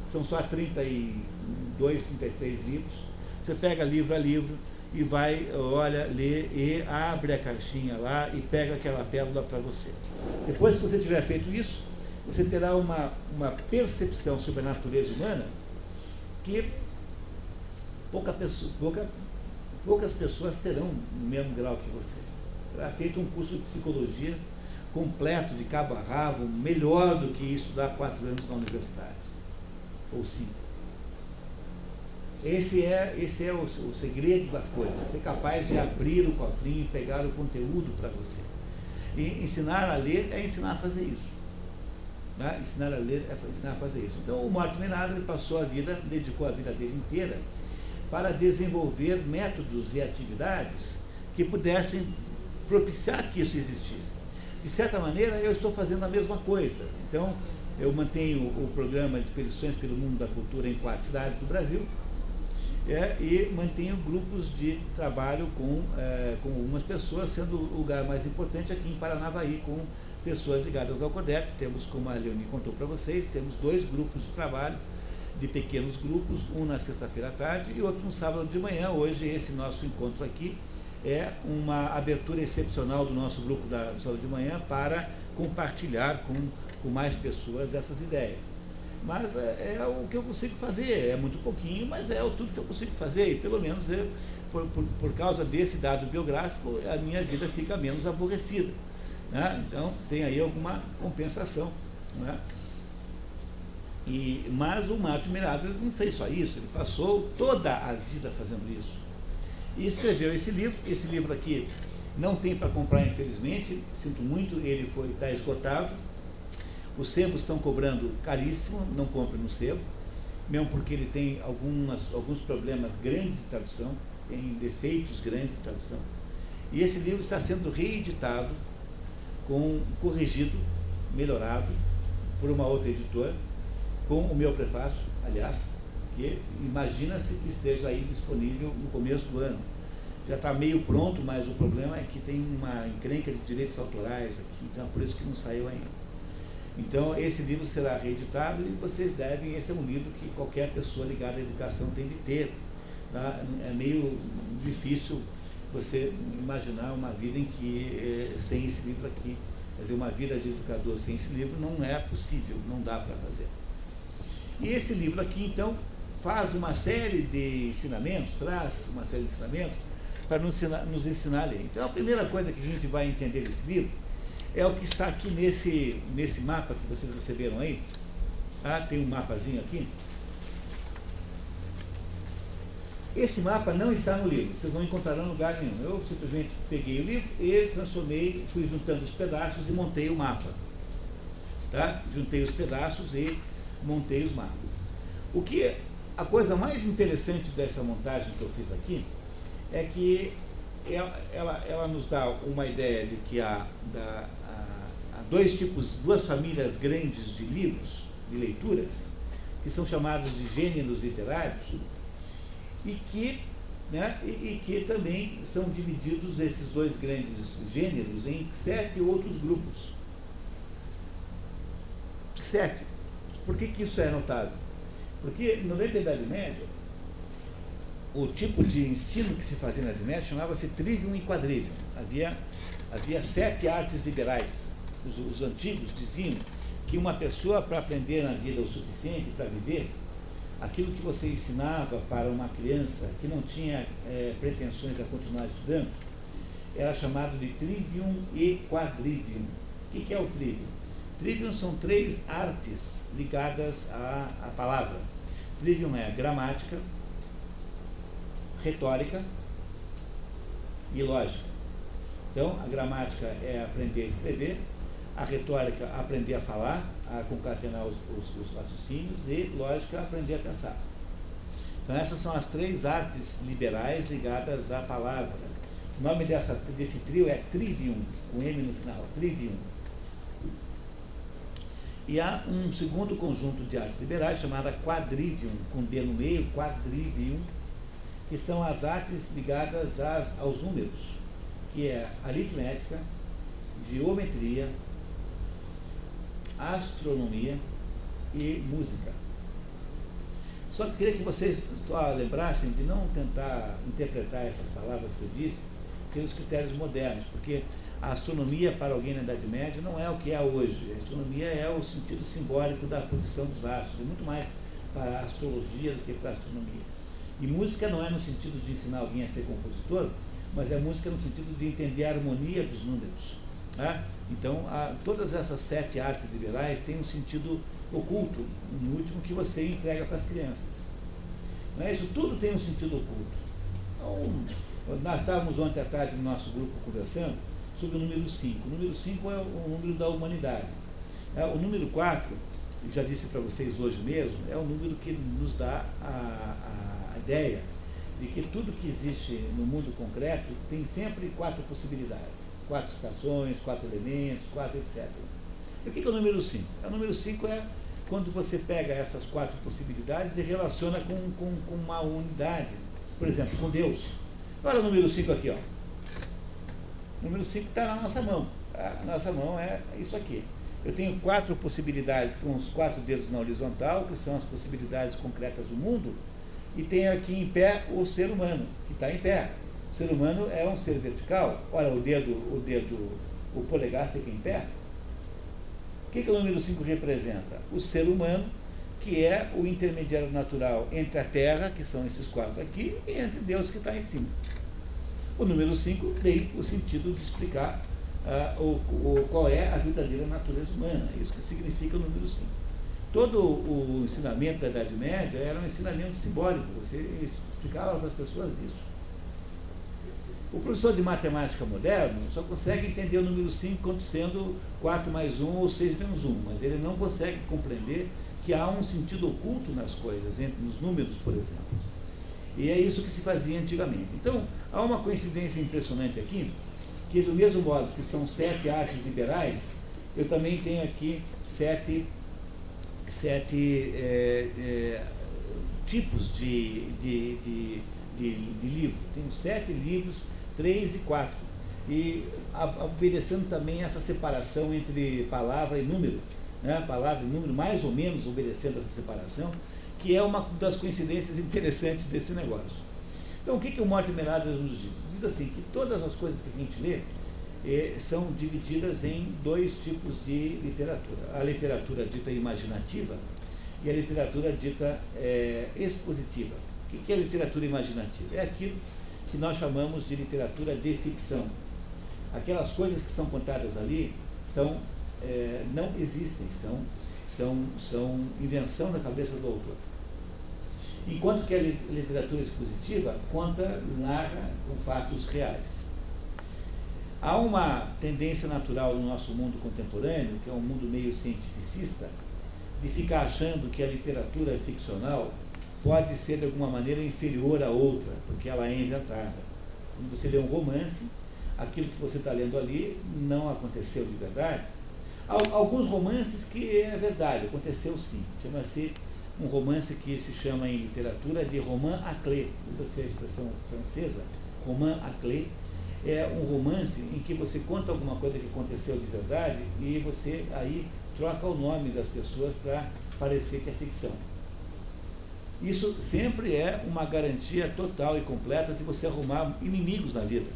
são só 32, 33 livros, você pega livro a livro e vai, olha, lê e abre a caixinha lá e pega aquela pérola para você. Depois que você tiver feito isso, você terá uma percepção sobre a natureza humana que poucas pessoas terão no mesmo grau que você. Terá feito um curso de psicologia completo, de cabo a rabo, melhor do que estudar 4 anos na universidade, ou 5. Esse é o segredo da coisa, ser capaz de abrir o cofrinho e pegar o conteúdo para você. E ensinar a ler é ensinar a fazer isso. Né? Ensinar a ler é ensinar a fazer isso. Então o Mortimer Adler dedicou a vida dele inteira para desenvolver métodos e atividades que pudessem propiciar que isso existisse. De certa maneira, eu estou fazendo a mesma coisa. Então, eu mantenho o programa de expedições pelo mundo da cultura em 4 cidades do Brasil, e mantenho grupos de trabalho com algumas pessoas, sendo o lugar mais importante aqui em Paranavaí, com pessoas ligadas ao CODEP. Temos, como a Leonie contou para vocês, temos 2 grupos de trabalho, de pequenos grupos, um na sexta-feira à tarde e outro no sábado de manhã. Hoje, esse nosso encontro aqui é uma abertura excepcional do nosso grupo da sábado de manhã para compartilhar com mais pessoas essas ideias. Mas é o que eu consigo fazer, é muito pouquinho, mas é tudo que eu consigo fazer, e pelo menos por causa desse dado biográfico, a minha vida fica menos aborrecida. Né? Então, tem aí alguma compensação. Né? Mas o Mortimer Adler não fez só isso, ele passou toda a vida fazendo isso. E escreveu esse livro. Esse livro aqui não tem para comprar, infelizmente, sinto muito, ele está esgotado. Os sebos estão cobrando caríssimo, não compre no sebo. mesmo porque ele tem alguns problemas grandes de tradução, tem defeitos grandes de tradução. E esse livro está sendo reeditado, corrigido, melhorado, por uma outra editora, com o meu prefácio, aliás, que imagina-se que esteja aí disponível no começo do ano. Já está meio pronto, mas o problema é que tem uma encrenca de direitos autorais aqui, então é por isso que não saiu ainda. Então, esse livro será reeditado e vocês devem, esse é um livro que qualquer pessoa ligada à educação tem de ter. Tá? É meio difícil você imaginar uma vida em que, sem esse livro aqui, quer dizer, uma vida de educador sem esse livro não é possível, não dá para fazer. E esse livro aqui, então, faz uma série de ensinamentos, traz uma série de ensinamentos para nos ensinar a ler. Então, a primeira coisa que a gente vai entender desse livro é o que está aqui nesse mapa que vocês receberam aí. Ah, tem um mapazinho aqui. Esse mapa não está no livro, vocês não encontrarão em lugar nenhum. Eu simplesmente peguei o livro e transformei, fui juntando os pedaços e montei o mapa. Tá? Juntei os pedaços e montei os mapas. A coisa mais interessante dessa montagem que eu fiz aqui é que ela nos dá uma ideia de que há duas famílias grandes de livros, de leituras, que são chamados de gêneros literários, e que também são divididos esses dois grandes gêneros em 7 outros grupos. 7. Por que isso é notável? Porque durante a Idade Média, o tipo de ensino que se fazia na Idade Média chamava-se trivium e quadrivium. Havia 7 artes liberais. Os antigos diziam que uma pessoa, para aprender na vida o suficiente para viver, aquilo que você ensinava para uma criança que não tinha pretensões a continuar estudando, era chamado de trivium e quadrivium. O que é o trivium? Trivium são 3 artes ligadas à palavra. Trivium é a gramática, retórica e lógica. Então, a gramática é aprender a escrever, a retórica aprender a falar, a concatenar os raciocínios, e lógica aprender a pensar. Então, essas são as 3 artes liberais ligadas à palavra. O nome desse trio é trivium, com M no final, trivium. E há um segundo conjunto de artes liberais chamada quadrivium, com D no meio, quadrivium, que são as artes ligadas aos números, que é aritmética, geometria, astronomia e música. Só que eu queria que vocês lembrassem de não tentar interpretar essas palavras que eu disse pelos critérios modernos, porque a astronomia para alguém na Idade Média não é o que é hoje. A astronomia é o sentido simbólico da posição dos astros, é muito mais para a astrologia do que para a astronomia. E música não é no sentido de ensinar alguém a ser compositor, mas é música no sentido de entender a harmonia dos números. Tá? Então, todas essas 7 artes liberais têm um sentido oculto, no último, que você entrega para as crianças. Não é? Isso tudo tem um sentido oculto. Então, nós estávamos ontem à tarde no nosso grupo conversando sobre o número 5. O número 5 é o número da humanidade. O número 4, eu já disse para vocês hoje mesmo, é o número que nos dá a ideia de que tudo que existe no mundo concreto tem sempre 4 possibilidades. 4 estações, 4 elementos, 4 etc. E o que é o número 5? O número 5 é quando você pega essas 4 possibilidades e relaciona com uma unidade. Por exemplo, com Deus. Olha o número 5 aqui, ó. O número 5 está na nossa mão. A nossa mão é isso aqui. Eu tenho 4 possibilidades com os 4 dedos na horizontal, que são as possibilidades concretas do mundo, e tenho aqui em pé o ser humano, que está em pé. O ser humano é um ser vertical. Olha, o polegar fica em pé. O que o número 5 representa? O ser humano, que é o intermediário natural entre a Terra, que são esses 4 aqui, e entre Deus, que está em cima. O número 5 tem o sentido de explicar qual é a verdadeira natureza humana. Isso que significa o número 5. Todo o ensinamento da Idade Média era um ensinamento simbólico. Você explicava para as pessoas isso. O professor de matemática moderno só consegue entender o número 5 quando sendo 4 mais 1 ou 6 menos 1, mas ele não consegue compreender que há um sentido oculto nas coisas, nos números, por exemplo. E é isso que se fazia antigamente. Então, há uma coincidência impressionante aqui, que do mesmo modo que são 7 artes liberais, eu também tenho aqui 7 tipos de livro. Tenho 7 livros, 3 e 4. E obedecendo também essa separação entre palavra e número, né? Palavra e número, mais ou menos obedecendo essa separação, que é uma das coincidências interessantes desse negócio. Então, o que o Mortimer Adler nos diz? Diz assim, que todas as coisas que a gente lê são divididas em 2 tipos de literatura. A literatura dita imaginativa e a literatura dita expositiva. O que é literatura imaginativa? É aquilo que nós chamamos de literatura de ficção. Aquelas coisas que são contadas ali não existem, são invenção da cabeça do autor. Enquanto que a literatura expositiva narra com fatos reais. Há uma tendência natural no nosso mundo contemporâneo, que é um mundo meio cientificista, de ficar achando que a literatura ficcional pode ser de alguma maneira inferior à outra, porque ela é inventada. Quando você lê um romance, aquilo que você está lendo ali não aconteceu de verdade. Há alguns romances que é verdade, aconteceu sim. Chama-se um romance que se chama em literatura de roman à clé. Usa-se a expressão francesa, roman à clé. É um romance em que você conta alguma coisa que aconteceu de verdade e você aí troca o nome das pessoas para parecer que é ficção. Isso sempre é uma garantia total e completa de você arrumar inimigos na vida.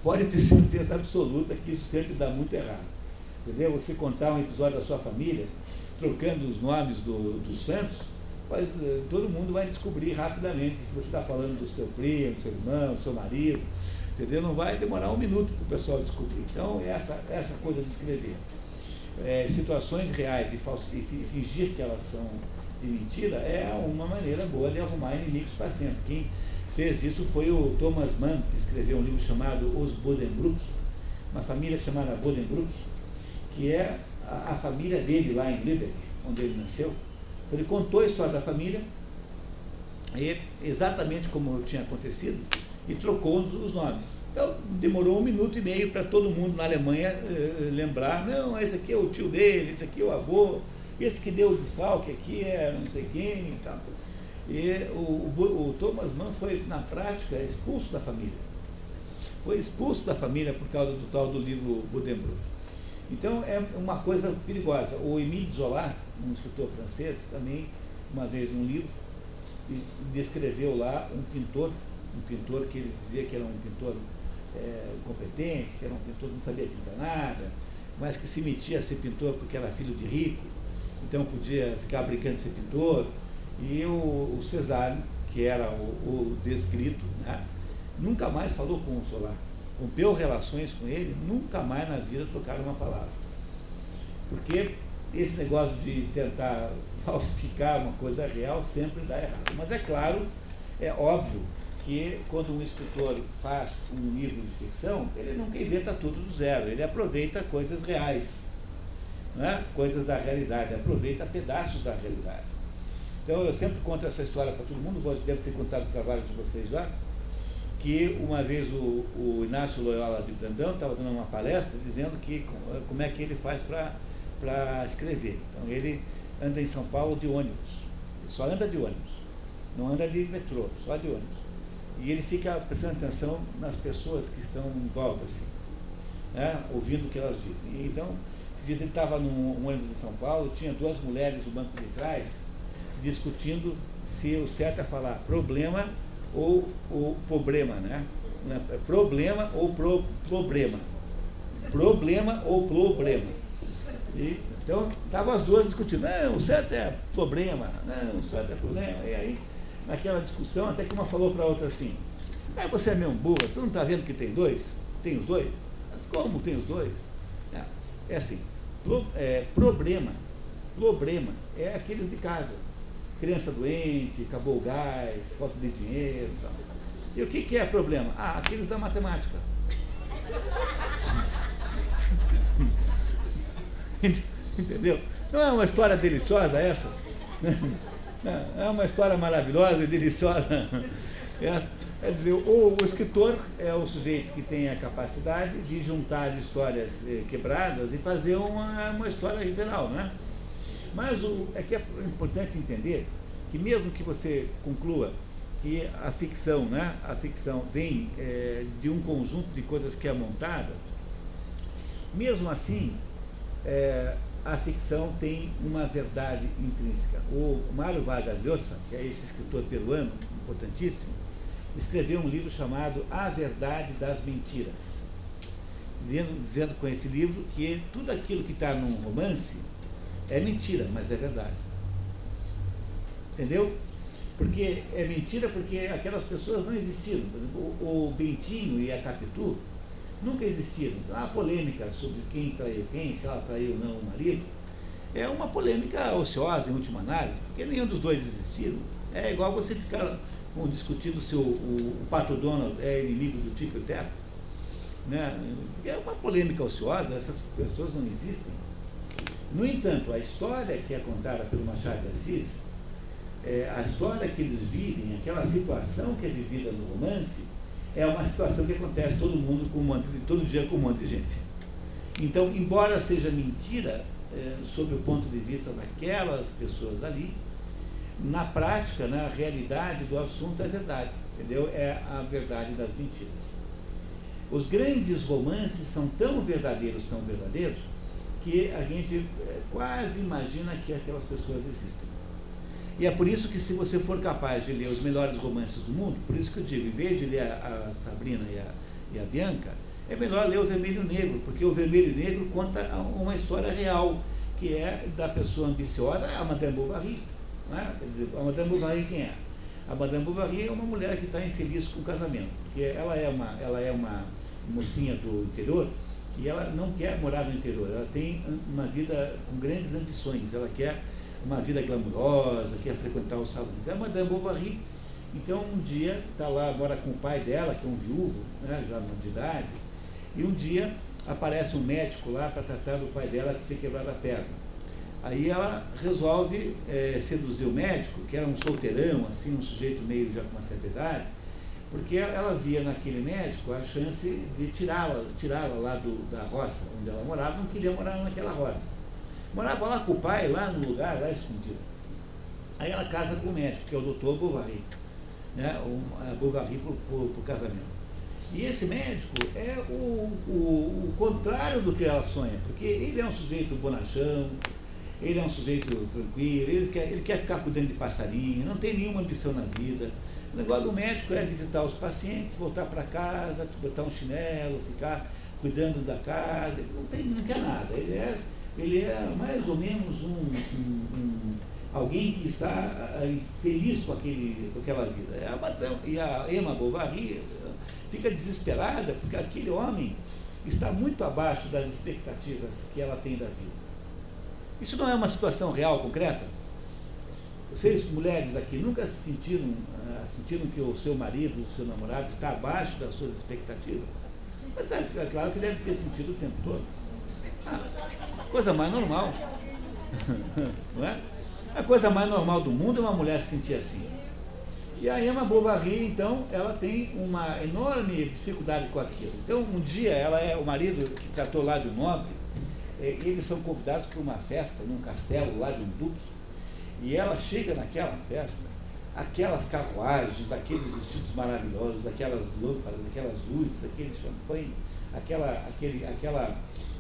Pode ter certeza absoluta que isso sempre dá muito errado. Entendeu? Você contar um episódio da sua família, trocando os nomes dos santos, mas todo mundo vai descobrir rapidamente que você está falando do seu primo, do seu irmão, do seu marido. Entendeu? Não vai demorar um minuto para o pessoal descobrir. Então, essa coisa de escrever situações reais e fingir que elas são de mentira é uma maneira boa de arrumar inimigos para sempre. Quem fez isso foi o Thomas Mann, que escreveu um livro chamado Os Bodenbroek, uma família chamada Bodenbroek, que é a família dele lá em Lübeck, onde ele nasceu. Ele contou a história da família, exatamente como tinha acontecido, e trocou os nomes. Então, demorou 1 minuto e meio para todo mundo na Alemanha lembrar, não, esse aqui é o tio dele, esse aqui é o avô, esse que deu o desfalque aqui é não sei quem e tal. E o Thomas Mann foi, na prática, expulso da família. Foi expulso da família por causa do tal do livro Bodenbroek. Então, é uma coisa perigosa. O Émile Zola, um escritor francês, também, uma vez num livro, descreveu lá um pintor que ele dizia que era um pintor competente, que era um pintor que não sabia pintar nada, mas que se metia a ser pintor porque era filho de rico, então podia ficar brincando de ser pintor. E o César, que era o descrito, né, nunca mais falou com o Zola, rompeu relações com ele, nunca mais na vida trocaram uma palavra. Porque esse negócio de tentar falsificar uma coisa real sempre dá errado. Mas é claro, é óbvio, que quando um escritor faz um livro de ficção, ele nunca inventa tudo do zero, ele aproveita coisas reais, né? Coisas da realidade, aproveita pedaços da realidade. Então eu sempre conto essa história para todo mundo, devo ter contado para vários de vocês já, que uma vez o Inácio Loyola de Brandão estava dando uma palestra dizendo que como é que ele faz para escrever. Então ele anda em São Paulo de ônibus, só anda de ônibus, não anda de metrô, só de ônibus. E ele fica prestando atenção nas pessoas que estão em volta, assim, né, ouvindo o que elas dizem. E então, diz ele estava num ônibus de São Paulo, tinha 2 mulheres no banco de trás, discutindo se o certo é falar problema ou problema, né? Problema ou problema. Problema ou problema. E, então, estavam as 2 discutindo, não, o certo é problema, não, o certo é problema. E aí, naquela discussão, até que uma falou para a outra assim, você é mesmo burra, tu não está vendo que tem 2? Tem os 2? Mas como tem os 2? É assim, problema é aqueles de casa. Criança doente, acabou o gás, falta de dinheiro e tal. E o que é problema? Aqueles da matemática. Entendeu? Não é uma história deliciosa essa? É uma história maravilhosa e deliciosa. Quer dizer, o escritor é o sujeito que tem a capacidade de juntar histórias quebradas e fazer uma história original, não é? Mas é importante entender que mesmo que você conclua que a ficção, né, a ficção vem de um conjunto de coisas que é montada, mesmo assim, a ficção tem uma verdade intrínseca. O Mário Vargas Llosa, que é esse escritor peruano importantíssimo, escreveu um livro chamado A Verdade das Mentiras, dizendo com esse livro que tudo aquilo que está num romance é mentira, mas é verdade. Entendeu? Porque é mentira porque aquelas pessoas não existiram. Por exemplo, o Bentinho e a Capitu nunca existiram. Então, a polêmica sobre quem traiu quem, se ela traiu ou não o marido, é uma polêmica ociosa em última análise, porque nenhum dos dois existiram. É igual você ficar discutindo se o Pato Donald é inimigo do Tico e Teco, né? É uma polêmica ociosa, essas pessoas não existem. No entanto, a história que é contada pelo Machado de Assis, a história que eles vivem, aquela situação que é vivida no romance, é uma situação que acontece todo dia com um monte de gente. Então, embora seja mentira, sob o ponto de vista daquelas pessoas ali, na prática, na realidade do assunto é verdade, entendeu? É a verdade das mentiras. Os grandes romances são tão verdadeiros, que a gente quase imagina que aquelas pessoas existem. E é por isso que, se você for capaz de ler os melhores romances do mundo, por isso que eu digo, em vez de ler a Sabrina e a Bianca, é melhor ler o Vermelho e o Negro, porque o Vermelho e o Negro conta uma história real, que é da pessoa ambiciosa, a Madame Bovary. Não é? Quer dizer, a Madame Bovary quem é? A Madame Bovary é uma mulher que está infeliz com o casamento, porque ela é uma mocinha do interior, e ela não quer morar no interior, ela tem uma vida com grandes ambições, ela quer uma vida glamurosa, quer frequentar os salões. É a Madame Bovary. Então, um dia, está lá, mora com o pai dela, que é um viúvo, né, já de idade, e um dia aparece um médico lá para tratar do pai dela que tinha quebrado a perna. Aí ela resolve seduzir o médico, que era um solteirão, assim, um sujeito meio já com uma certa idade, porque ela via naquele médico a chance de tirá-la lá da roça onde ela morava, não queria morar naquela roça. Morava lá com o pai, lá no lugar, lá escondido. Aí ela casa com o médico, que é o doutor Bovary, né? Bovary por casamento. E esse médico é o contrário do que ela sonha, porque ele é um sujeito bonachão, ele é um sujeito tranquilo, ele quer ficar cuidando de passarinho, não tem nenhuma ambição na vida. O negócio do médico é visitar os pacientes, voltar para casa, botar um chinelo, ficar cuidando da casa, ele não quer nada, ele é mais ou menos alguém que está feliz com aquela vida. E a Emma Bovary fica desesperada porque aquele homem está muito abaixo das expectativas que ela tem da vida. Isso não é uma situação real, concreta? Vocês, mulheres aqui, nunca sentiram que o seu marido, o seu namorado está abaixo das suas expectativas? Mas é claro que deve ter sentido o tempo todo. Coisa mais normal. Não é? A coisa mais normal do mundo é uma mulher se sentir assim. E a Emma Bovary, então, ela tem uma enorme dificuldade com aquilo. Então, um dia, o marido que tratou lá de um nobre, eles são convidados para uma festa num castelo lá de um duque, e ela chega naquela festa, aquelas carruagens, aqueles vestidos maravilhosos, aquelas lâmpadas, aquelas luzes, aquele champanhe,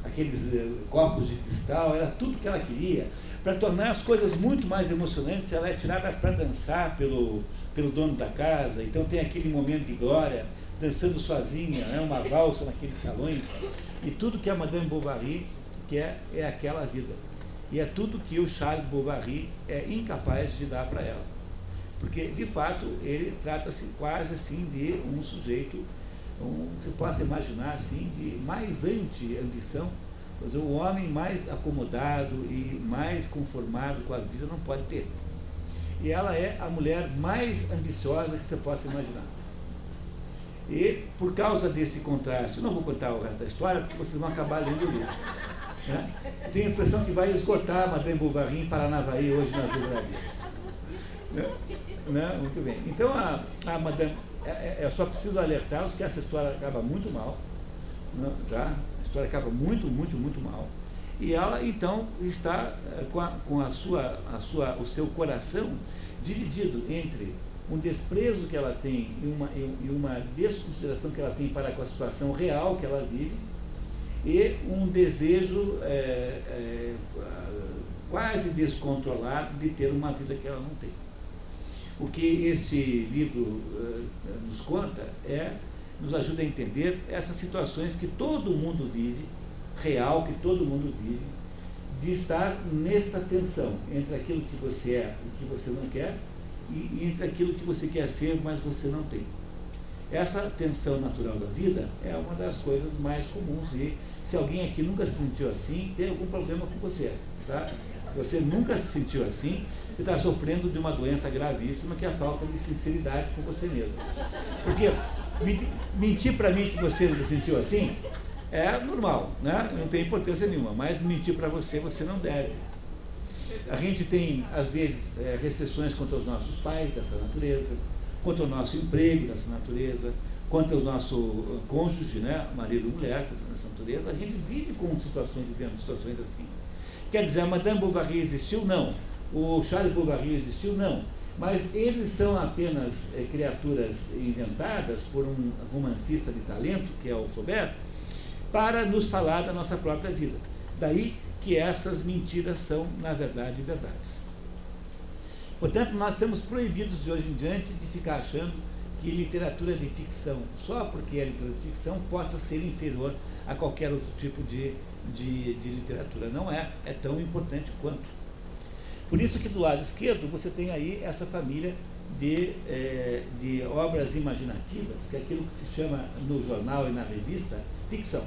aqueles copos de cristal, era tudo que ela queria. Para tornar as coisas muito mais emocionantes, ela é tirada para dançar pelo dono da casa, então tem aquele momento de glória, dançando sozinha, né, uma valsa naqueles salões, e tudo que a Madame Bovary quer é aquela vida. E é tudo que o Charles Bovary é incapaz de dar para ela. Porque, de fato, ele trata-se quase assim de um sujeito, você possa imaginar assim, de mais anti-ambição. O homem mais acomodado e mais conformado com a vida não pode ter. E ela é a mulher mais ambiciosa que você possa imaginar. E, por causa desse contraste, eu não vou contar o resto da história, porque vocês vão acabar lendo o livro. Né? Tenho a impressão que vai esgotar Madame Bovary em Paranavaí hoje nas livrarias. Né? Muito bem. Então, a Madame, eu só preciso alertá-los que essa história acaba muito mal. Né? Tá? A história acaba muito, muito, muito mal. E ela, então, está com o seu coração dividido entre um desprezo que ela tem e uma desconsideração que ela tem para com a situação real que ela vive e um desejo quase descontrolado de ter uma vida que ela não tem. O que este livro nos conta nos ajuda a entender essas situações que todo mundo vive, real, que todo mundo vive, de estar nesta tensão entre aquilo que você é e que você não quer, e entre aquilo que você quer ser, mas você não tem. Essa tensão natural da vida é uma das coisas mais comuns, e se alguém aqui nunca se sentiu assim, tem algum problema com você. Tá? Se você nunca se sentiu assim, você está sofrendo de uma doença gravíssima, que é a falta de sinceridade com você mesmo. Porque mentir para mim que você não se sentiu assim é normal, né? Não tem importância nenhuma, mas mentir para você não deve. A gente tem, às vezes, recessões contra os nossos pais dessa natureza, contra o nosso emprego dessa natureza, contra o nosso cônjuge, né? Marido ou mulher dessa natureza. A gente vive com vivendo situações assim. Quer dizer, a Madame Bovary existiu? Não. O Charles Bovary existiu? Não. Mas eles são apenas criaturas inventadas por um romancista de talento, que é o Flaubert, para nos falar da nossa própria vida. Daí que essas mentiras são, na verdade, verdades. Portanto, nós estamos proibidos de hoje em diante de ficar achando que literatura de ficção, só porque é literatura de ficção, possa ser inferior a qualquer outro tipo de literatura. Não é tão importante quanto. Por isso que do lado esquerdo você tem aí essa família de obras imaginativas, que é aquilo que se chama no jornal e na revista ficção.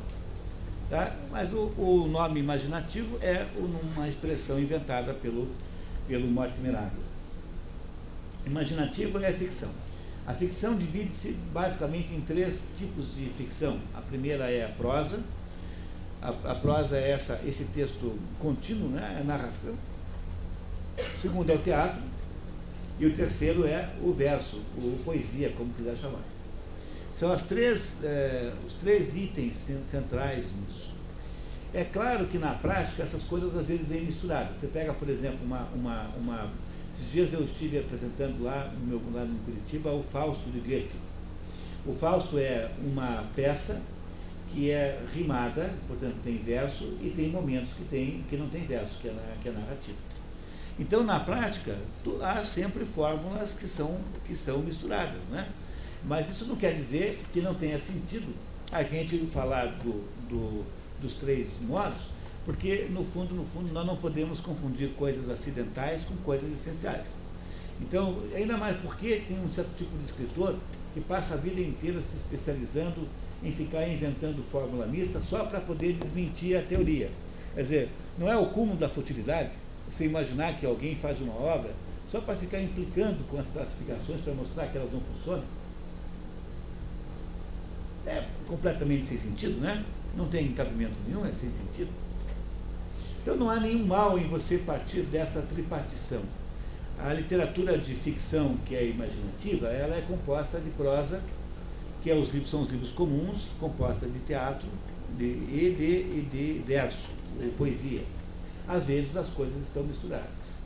Tá? Mas o nome imaginativo é uma expressão inventada pelo Mortimer Adler. Imaginativo é a ficção. A ficção divide-se basicamente em 3 tipos de ficção. A primeira é a prosa. A prosa é esse texto contínuo, né? É a narração. O segundo é o teatro. E o terceiro é o verso, ou poesia, como quiser chamar. São os 3 itens centrais nisso. É claro que na prática essas coisas às vezes vêm misturadas. Você pega, por exemplo, esses dias eu estive apresentando lá no Curitiba o Fausto de Goethe. O Fausto é uma peça que é rimada, portanto tem verso, e tem momentos que não tem verso, que é narrativa. Então, na prática, há sempre fórmulas que são misturadas, né? Mas isso não quer dizer que não tenha sentido a gente falar dos 3 modos, porque, no fundo, nós não podemos confundir coisas acidentais com coisas essenciais. Então, ainda mais porque tem um certo tipo de escritor que passa a vida inteira se especializando em ficar inventando fórmula mista só para poder desmentir a teoria. Quer dizer, não é o cúmulo da futilidade você imaginar que alguém faz uma obra só para ficar implicando com as classificações para mostrar que elas não funcionam? É completamente sem sentido, né? Não tem cabimento nenhum, é sem sentido. Então não há nenhum mal em você partir desta tripartição. A literatura de ficção, que é imaginativa, ela é composta de prosa, que são os livros comuns, composta de teatro e de verso, ou poesia. Às vezes as coisas estão misturadas.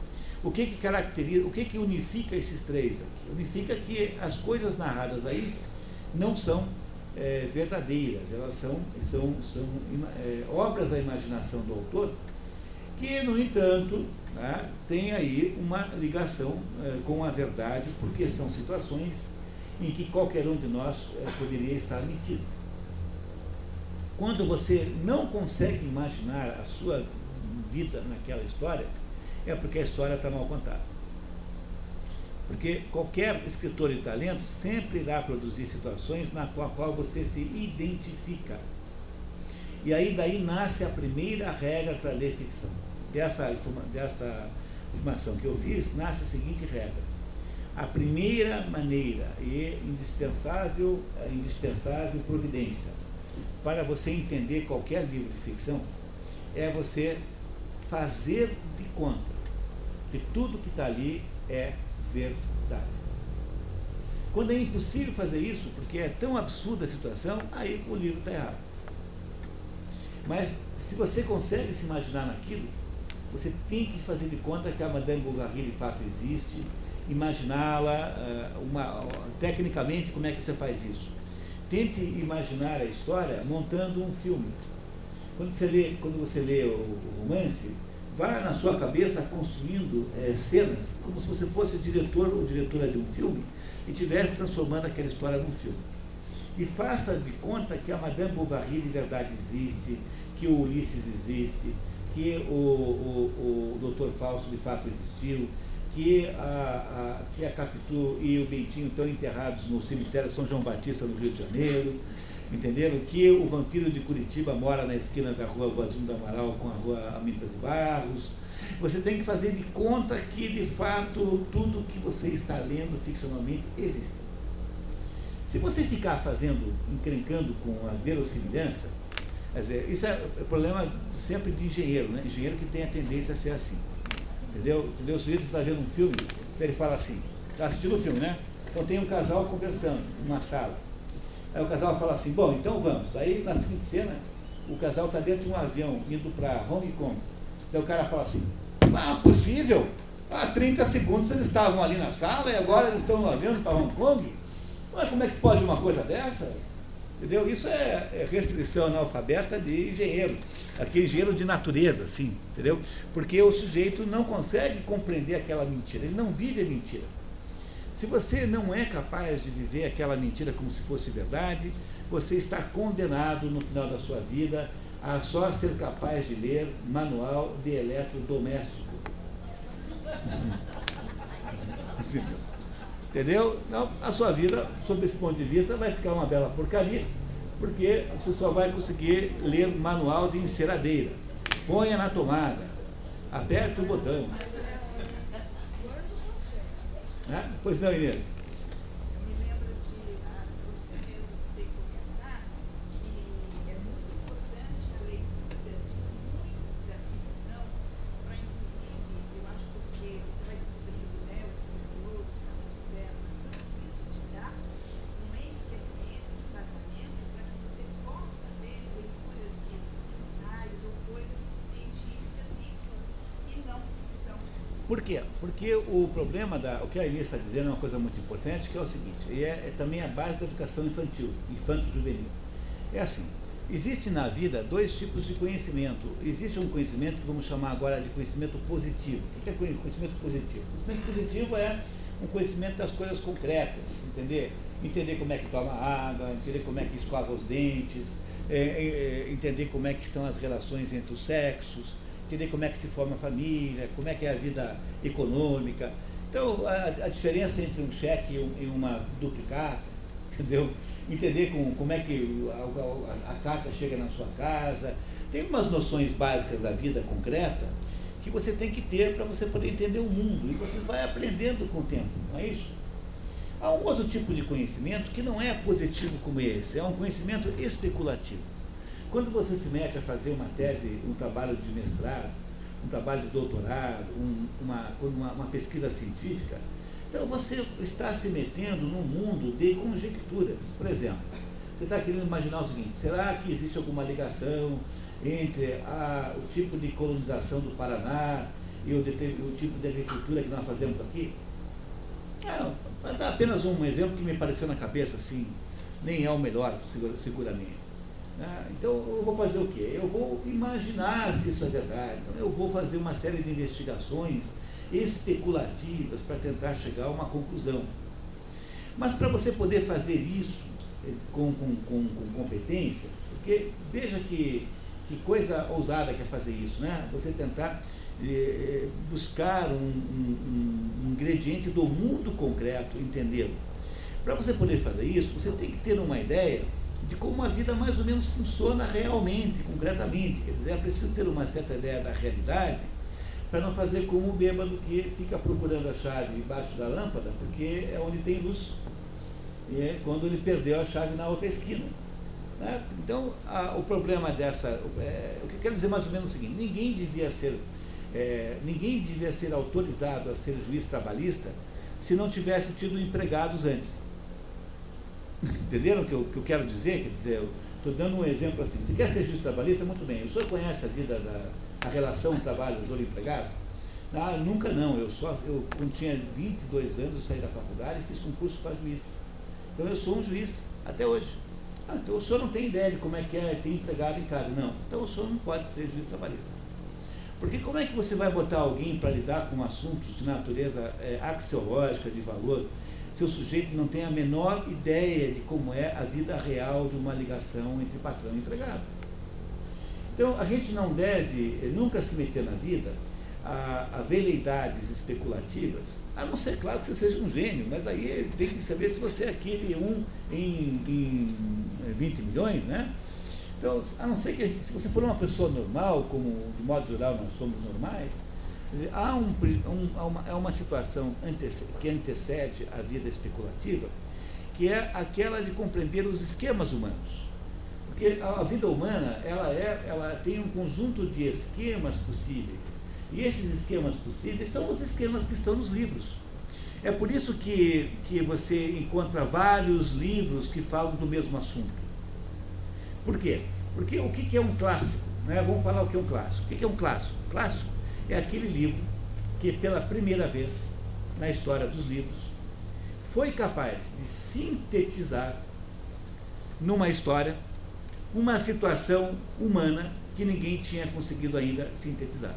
O que caracteriza, o que unifica esses 3 aqui? Unifica que as coisas narradas aí não são verdadeiras, elas são obras da imaginação do autor, que, no entanto, né, tem aí uma ligação com a verdade, porque são situações em que qualquer um de nós poderia estar metido. Quando você não consegue imaginar a sua vida naquela história, é porque a história está mal contada. Porque qualquer escritor de talento sempre irá produzir situações na qual você se identifica. E aí daí nasce a primeira regra para ler ficção. Dessa afirmação que eu fiz, nasce a seguinte regra: a primeira maneira e indispensável providência para você entender qualquer livro de ficção é você fazer de conta que tudo que está ali é verdade. Quando é impossível fazer isso, porque é tão absurda a situação, aí o livro está errado. Mas se você consegue se imaginar naquilo, você tem que fazer de conta que a Madame Bovary de fato existe, imaginá-la, tecnicamente, como é que você faz isso? Tente imaginar a história montando um filme. Quando você lê o romance, vá na sua cabeça construindo cenas, como se você fosse diretor ou diretora de um filme e estivesse transformando aquela história num filme. E faça de conta que a Madame Bovary de verdade existe, que o Ulisses existe, que o Dr. Fausto de fato existiu, que a Capitu e o Bentinho estão enterrados no cemitério São João Batista, no Rio de Janeiro, entenderam? Que o vampiro de Curitiba mora na esquina da rua Guadinho do Amaral com a rua Amintas e Barros. Você tem que fazer de conta que, de fato, tudo que você está lendo ficcionalmente existe. Se você ficar encrencando com a verossimilhança, quer dizer, isso é problema sempre de engenheiro, né? Engenheiro que tem a tendência a ser assim. Entendeu? O sujeito está vendo um filme, ele fala assim, está assistindo o filme, né? Então tem um casal conversando numa sala. Aí o casal fala assim, bom, então vamos. Daí, na seguinte cena, o casal está dentro de um avião, indo para Hong Kong. Daí o cara fala assim, possível? Há 30 segundos eles estavam ali na sala e agora eles estão no avião para Hong Kong? Mas como é que pode uma coisa dessa? Entendeu? Isso é restrição analfabeta de engenheiro, aquele engenheiro de natureza, assim, entendeu? Porque o sujeito não consegue compreender aquela mentira, ele não vive a mentira. Se você não é capaz de viver aquela mentira como se fosse verdade, você está condenado no final da sua vida a só ser capaz de ler manual de eletrodoméstico. Entendeu? Não, a sua vida, sob esse ponto de vista, vai ficar uma bela porcaria, porque você só vai conseguir ler manual de enceradeira. Ponha na tomada, aperte o botão. Pois não, Inês? Eu me lembro de você mesmo ter comentado que é muito importante a leitura de muita ficção, para inclusive, eu acho porque você vai descobrindo, né, os tesouros, as pérolas, tudo isso te dá um enriquecimento, um embasamento para que você possa ler leituras de ensaios ou coisas científicas e não ficção. Por quê? Porque o problema, o que a Inês está dizendo é uma coisa muito importante, que é o seguinte, e é também a base da educação infantil, infanto-juvenil. É assim, existe na vida dois tipos de conhecimento. Existe um conhecimento que vamos chamar agora de conhecimento positivo. O que é conhecimento positivo? Conhecimento positivo é um conhecimento das coisas concretas, entender? Entender como é que toma água, entender como é que escova os dentes, entender como é que são as relações entre os sexos, entender como é que se forma a família, como é que é a vida econômica. Então, a diferença entre um cheque e uma duplicata, entendeu? Entender como é que a carta chega na sua casa. Tem umas noções básicas da vida concreta que você tem que ter para você poder entender o mundo, e você vai aprendendo com o tempo, não é isso? Há um outro tipo de conhecimento que não é positivo como esse, é um conhecimento especulativo. Quando você se mete a fazer uma tese, um trabalho de mestrado, um trabalho de doutorado, uma pesquisa científica, então você está se metendo num mundo de conjecturas. Por exemplo, você está querendo imaginar o seguinte, será que existe alguma ligação entre o tipo de colonização do Paraná e o tipo de agricultura que nós fazemos aqui? Vou dar apenas um exemplo que me apareceu na cabeça, assim, nem é o melhor, seguramente. Então, eu vou fazer o quê? Eu vou imaginar se isso é verdade. Então, eu vou fazer uma série de investigações especulativas para tentar chegar a uma conclusão. Mas para você poder fazer isso com competência, porque veja que coisa ousada que é fazer isso, né? Você tentar buscar um ingrediente do mundo concreto, entendê-lo. Para você poder fazer isso, você tem que ter uma ideia de como a vida mais ou menos funciona realmente, concretamente. Quer dizer, é preciso ter uma certa ideia da realidade para não fazer como o bêbado que fica procurando a chave embaixo da lâmpada, porque é onde tem luz. E é quando ele perdeu a chave na outra esquina. Né? Então, o problema dessa... o que eu quero dizer mais ou menos é o seguinte, ninguém devia ser autorizado a ser juiz trabalhista se não tivesse tido empregados antes. Entenderam o que eu quero dizer? Quer dizer, estou dando um exemplo assim. Você quer ser juiz trabalhista? Muito bem. O senhor conhece a vida a relação trabalhador-empregado? Ah, nunca não. Eu quando tinha 22 anos, eu saí da faculdade e fiz concurso para juiz. Então, eu sou um juiz até hoje. Ah, então, o senhor não tem ideia de como é que é ter empregado em casa. Não. Então, o senhor não pode ser juiz trabalhista. Porque como é que você vai botar alguém para lidar com assuntos de natureza axiológica, de valor, se o sujeito não tem a menor ideia de como é a vida real de uma ligação entre patrão e empregado? Então, a gente não deve nunca se meter na vida a veleidades especulativas, a não ser, claro, que você seja um gênio, mas aí tem que saber se você é aquele em 20 milhões, né? Então, a não ser que, se você for uma pessoa normal, como de modo geral nós somos normais, quer dizer, há uma situação que antecede a vida especulativa, que é aquela de compreender os esquemas humanos. Porque a vida humana, ela tem um conjunto de esquemas possíveis. E esses esquemas possíveis são os esquemas que estão nos livros. É por isso que você encontra vários livros que falam do mesmo assunto. Por quê? Porque o que é um clássico? Né? Vamos falar o que é um clássico. O que é um clássico? Clássico é aquele livro que, pela primeira vez na história dos livros, foi capaz de sintetizar numa história uma situação humana que ninguém tinha conseguido ainda sintetizar.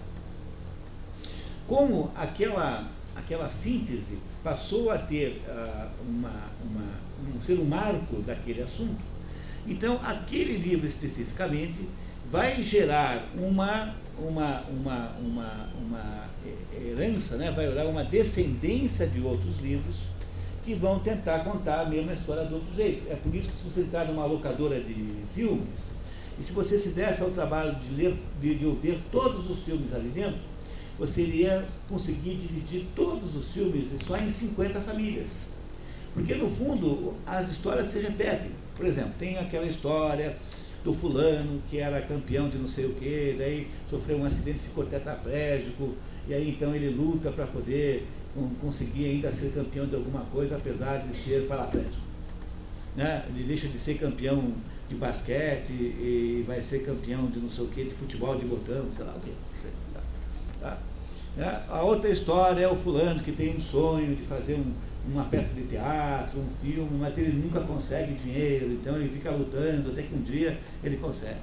Como aquela síntese passou a ter ser um marco daquele assunto, então aquele livro especificamente vai gerar uma herança, né? Vai gerar uma descendência de outros livros que vão tentar contar a mesma história de outro jeito. É por isso que, se você entrar numa locadora de filmes, e se você se desse ao trabalho de ler, de ver todos os filmes ali dentro, você iria conseguir dividir todos os filmes só em 50 famílias. Porque, no fundo, as histórias se repetem. Por exemplo, tem aquela história do fulano que era campeão de não sei o quê, daí sofreu um acidente, ficou tetraplégico, e aí então ele luta para poder conseguir ainda ser campeão de alguma coisa, apesar de ser paraplégico. Né? Ele deixa de ser campeão de basquete e vai ser campeão de não sei o quê, de futebol de botão, sei lá o quê. Tá? A outra história é o fulano que tem um sonho de fazer uma peça de teatro, um filme, mas ele nunca consegue dinheiro, então ele fica lutando até que um dia ele consegue.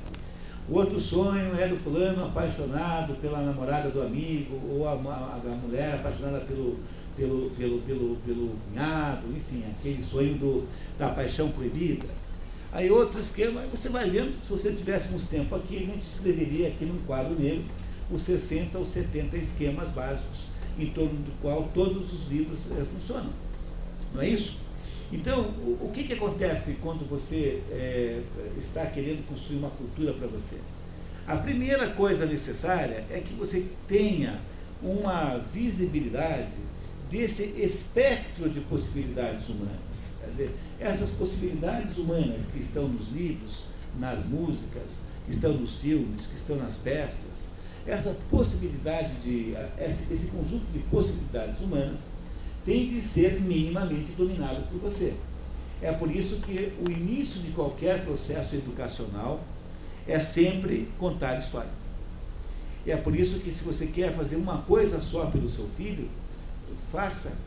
O outro sonho é do fulano apaixonado pela namorada do amigo, ou a mulher apaixonada pelo cunhado, enfim, aquele sonho da paixão proibida. Aí outro esquema, você vai vendo, se você tivéssemos tempo aqui, a gente escreveria aqui num quadro negro os 60 ou 70 esquemas básicos em torno do qual todos os livros funcionam. Não é isso? Então, o que acontece quando você está querendo construir uma cultura para você? A primeira coisa necessária é que você tenha uma visibilidade desse espectro de possibilidades humanas. Quer dizer, essas possibilidades humanas que estão nos livros, nas músicas, que estão nos filmes, que estão nas peças, essa possibilidade esse conjunto de possibilidades humanas tem de ser minimamente dominado por você. É por isso que o início de qualquer processo educacional é sempre contar história. E é por isso que, se você quer fazer uma coisa só pelo seu filho,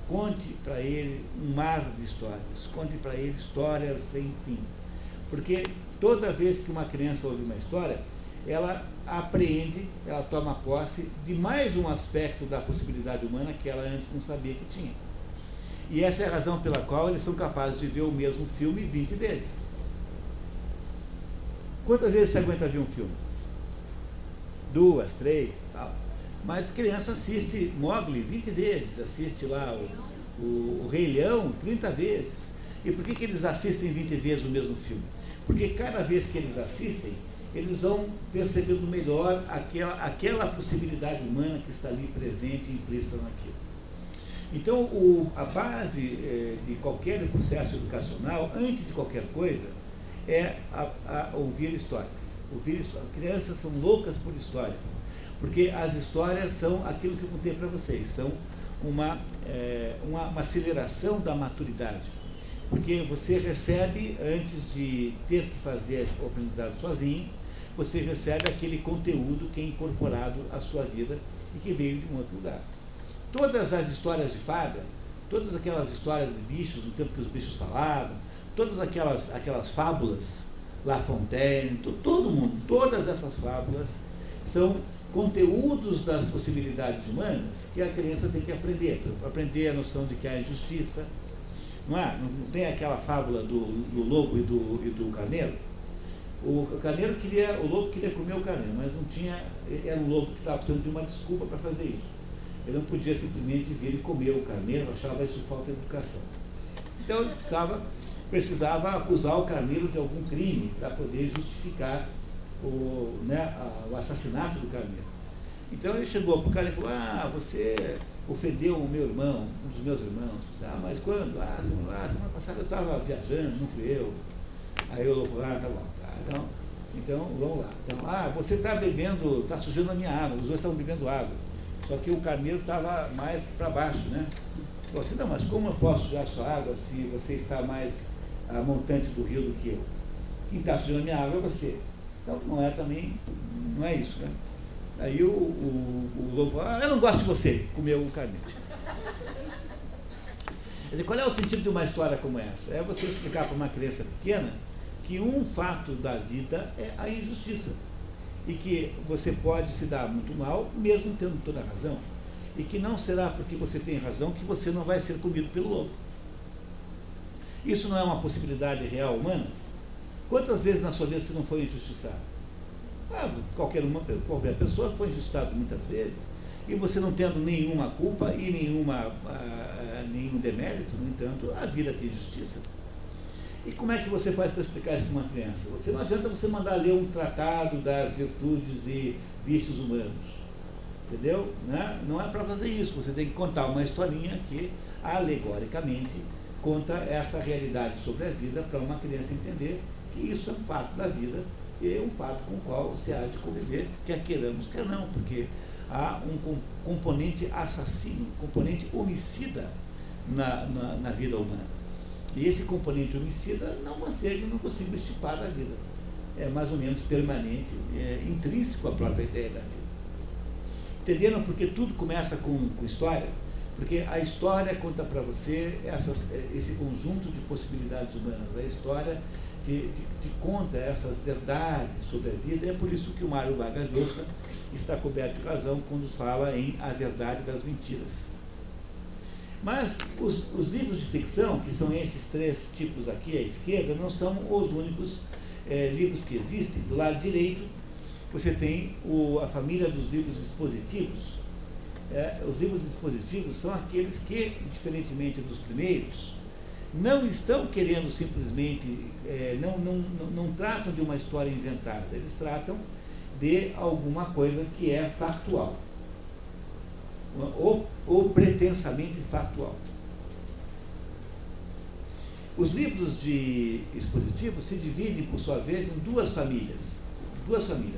conte para ele um mar de histórias, conte para ele histórias sem fim. Porque toda vez que uma criança ouve uma história, ela apreende, ela toma posse de mais um aspecto da possibilidade humana que ela antes não sabia que tinha. E essa é a razão pela qual eles são capazes de ver o mesmo filme 20 vezes. Quantas vezes você aguenta ver um filme? 2, 3, tal. Mas criança assiste Mowgli 20 vezes, assiste lá o Rei Leão 30 vezes. E por que eles assistem 20 vezes o mesmo filme? Porque cada vez que eles assistem, eles vão percebendo melhor aquela possibilidade humana que está ali presente e implícita naquilo. Então, a base de qualquer processo educacional, antes de qualquer coisa, é a ouvir histórias. Crianças são loucas por histórias, porque as histórias são aquilo que eu contei para vocês, são uma aceleração da maturidade, porque você recebe, antes de ter que fazer o aprendizado sozinho, você recebe aquele conteúdo que é incorporado à sua vida e que veio de um outro lugar. Todas as histórias de fada, todas aquelas histórias de bichos, no tempo que os bichos falavam, todas aquelas fábulas, La Fontaine, todo mundo, todas essas fábulas são conteúdos das possibilidades humanas que a criança tem que aprender. Aprender a noção de que há injustiça. Não tem aquela fábula do lobo e do carneiro? O lobo queria comer o carneiro, mas não tinha, era um lobo que estava precisando de uma desculpa para fazer isso. Ele não podia simplesmente vir e comer o carneiro, achava isso falta de educação. Então ele precisava acusar o carneiro de algum crime para poder justificar o assassinato do carneiro. Então ele chegou para o carneiro e falou: você ofendeu o meu irmão, um dos meus irmãos. Mas quando? Semana passada eu estava viajando, não fui eu. Aí o lobo falou: tá bom, então vamos lá. Então, você está bebendo, está sujando a minha água, os dois estavam bebendo água. Só que o carneiro estava mais para baixo, né? Falou assim: não, mas como eu posso sujar a sua água se você está mais montante do rio do que eu? Quem está sujando a minha água é você. Então não é isso, né? Aí o lobo falou: eu não gosto de você, comeu o carneiro. Quer dizer, qual é o sentido de uma história como essa? É você explicar para uma criança pequena que um fato da vida é a injustiça. E que você pode se dar muito mal, mesmo tendo toda a razão. E que não será porque você tem razão que você não vai ser comido pelo lobo. Isso não é uma possibilidade real humana? Quantas vezes na sua vida você não foi injustiçado? Qualquer pessoa foi injustiçado muitas vezes. E você não tendo nenhuma culpa e nenhum demérito, no entanto, a vida tem justiça. E como é que você faz para explicar isso para uma criança? Não adianta você mandar ler um tratado das virtudes e vícios humanos. Entendeu? Não é para fazer isso. Você tem que contar uma historinha que, alegoricamente, conta essa realidade sobre a vida para uma criança entender que isso é um fato da vida e é um fato com o qual você há de conviver, quer queiramos, quer não, porque há um componente assassino, um componente homicida na vida humana. E esse componente homicida não consigo estipar da vida. É mais ou menos permanente, intrínseco à própria ideia da vida. Entenderam porque tudo começa com história? Porque a história conta para você esse conjunto de possibilidades humanas. A história te conta essas verdades sobre a vida. E é por isso que o Mário Vargas Llosa está coberto de razão quando fala em A Verdade das Mentiras. Mas os livros de ficção, que são esses três tipos aqui à esquerda, não são os únicos livros que existem. Do lado direito, você tem a família dos livros expositivos. Os livros expositivos são aqueles que, diferentemente dos primeiros, não estão querendo simplesmente, não tratam de uma história inventada, eles tratam de alguma coisa que é factual. Ou pretensamente factual. Os livros de expositivos se dividem, por sua vez, em duas famílias.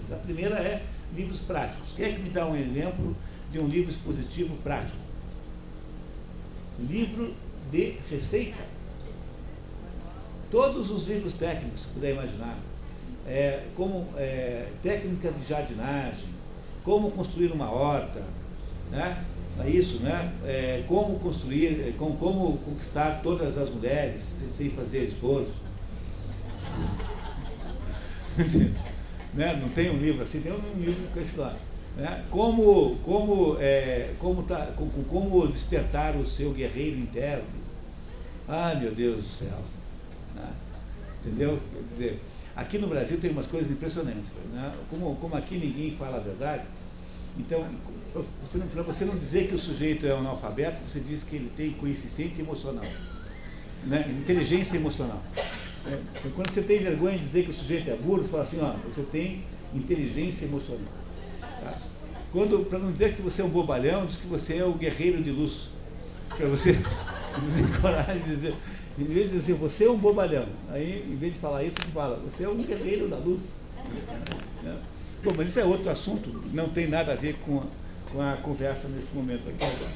A primeira é livros práticos. Quem é que me dá um exemplo de um livro expositivo prático? Livro de receita. Todos os livros técnicos que puder imaginar. Como técnica de jardinagem, como construir uma horta, né? É isso, né? Como construir, como conquistar todas as mulheres sem fazer esforço. Né? Não tem um livro assim, tem um livro com esse lá. Né? Como despertar o seu guerreiro interno. Meu Deus do céu. Né? Entendeu? Quer dizer, aqui no Brasil tem umas coisas impressionantes. Né? Como aqui ninguém fala a verdade, então, para você não dizer que o sujeito é um analfabeto, você diz que ele tem coeficiente emocional, né? Inteligência emocional. Então, quando você tem vergonha de dizer que o sujeito é burro, você fala assim: você tem inteligência emocional. Tá? Para não dizer que você é um bobalhão, diz que você é o guerreiro de luz. Para você ter coragem de dizer. Em vez de dizer, você é um bobalhão. Aí, em vez de falar isso, a gente fala, você é um guerreiro da luz. Né? Bom, mas isso é outro assunto, não tem nada a ver com a conversa nesse momento aqui agora.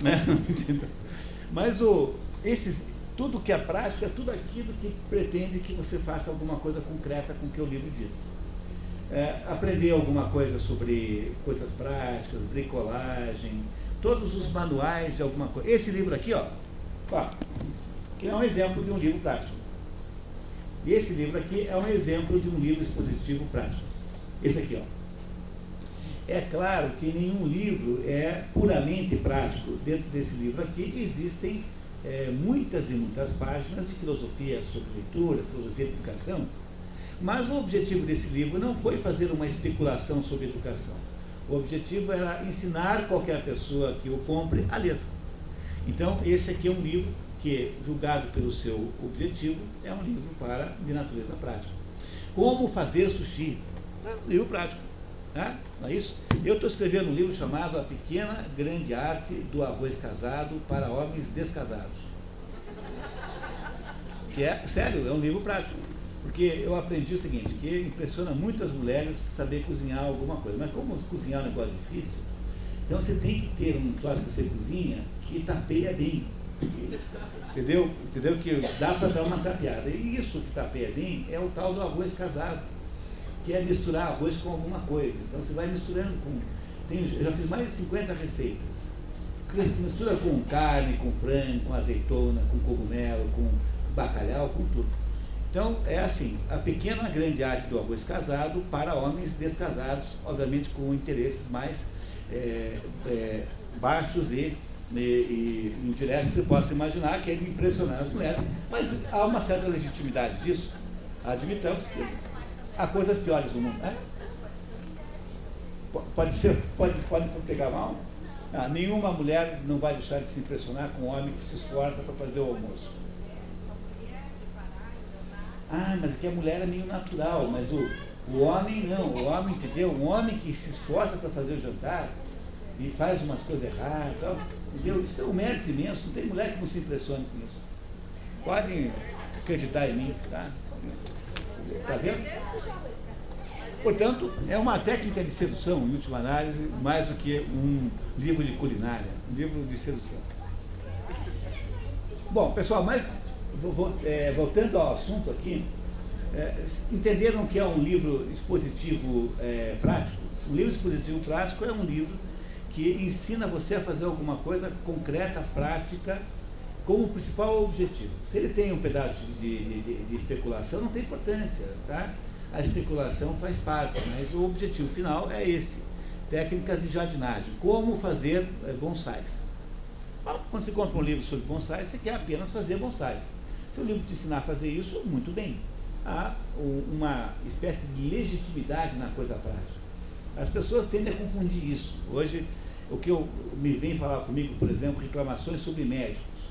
Né? Entendeu? Mas tudo que é prática é tudo aquilo que pretende que você faça alguma coisa concreta com o que o livro diz. Aprender alguma coisa sobre coisas práticas, bricolagem, todos os manuais de alguma coisa. Esse livro aqui, ó, que é um exemplo de um livro prático. E esse livro aqui é um exemplo de um livro expositivo prático. Esse aqui, ó. É claro que nenhum livro é puramente prático. Dentro desse livro aqui existem muitas e muitas páginas de filosofia sobre leitura, filosofia de educação, mas o objetivo desse livro não foi fazer uma especulação sobre educação. O objetivo era ensinar qualquer pessoa que o compre a ler. Então, esse aqui é um livro que, julgado pelo seu objetivo, é um livro de natureza prática. Como fazer sushi? É um livro prático. Né? Não é isso? Eu estou escrevendo um livro chamado A Pequena Grande Arte do Arroz Casado para Homens Descasados. Que é, sério, é um livro prático. Porque eu aprendi o seguinte, que impressiona muito as mulheres saber cozinhar alguma coisa. Mas como cozinhar é um negócio difícil, então você tem que ter um troço que você cozinha que tapeia bem. Entendeu? Entendeu? Que dá para dar uma tapeada. E isso que tapeia bem é o tal do arroz casado, que é misturar arroz com alguma coisa. Então você vai misturando com... eu já fiz mais de 50 receitas. Mistura com carne, com frango, com azeitona, com cogumelo, com bacalhau, com tudo. Então, é assim, a pequena grande arte do arroz casado para homens descasados, obviamente com interesses mais baixos e indiretos, você possa imaginar, que é de impressionar as mulheres. Mas há uma certa legitimidade disso, admitamos que há coisas piores no mundo. Né? Pode pegar mal. Nenhuma mulher não vai deixar de se impressionar com um homem que se esforça para fazer o almoço. Mas aqui a mulher é meio natural, mas o homem não, o homem, entendeu? Um homem que se esforça para fazer o jantar e faz umas coisas erradas, tal, entendeu? Isso é um mérito imenso, não tem mulher que não se impressione com isso. Podem acreditar em mim, tá? Tá vendo? Portanto, é uma técnica de sedução, em última análise, mais do que um livro de culinária, um livro de sedução. Bom, pessoal, mas... voltando ao assunto aqui, entenderam que é um livro expositivo prático? Um livro expositivo prático é um livro que ensina você a fazer alguma coisa concreta, prática, como principal objetivo. Se ele tem um pedaço de especulação, não tem importância, tá? A especulação faz parte, mas o objetivo final é esse. Técnicas de jardinagem. Como fazer bonsais. Quando você compra um livro sobre bonsais, você quer apenas fazer bonsais. Se o livro te ensinar a fazer isso, muito bem. Há uma espécie de legitimidade na coisa prática. As pessoas tendem a confundir isso. Hoje, o que me vem falar comigo, por exemplo, reclamações sobre médicos.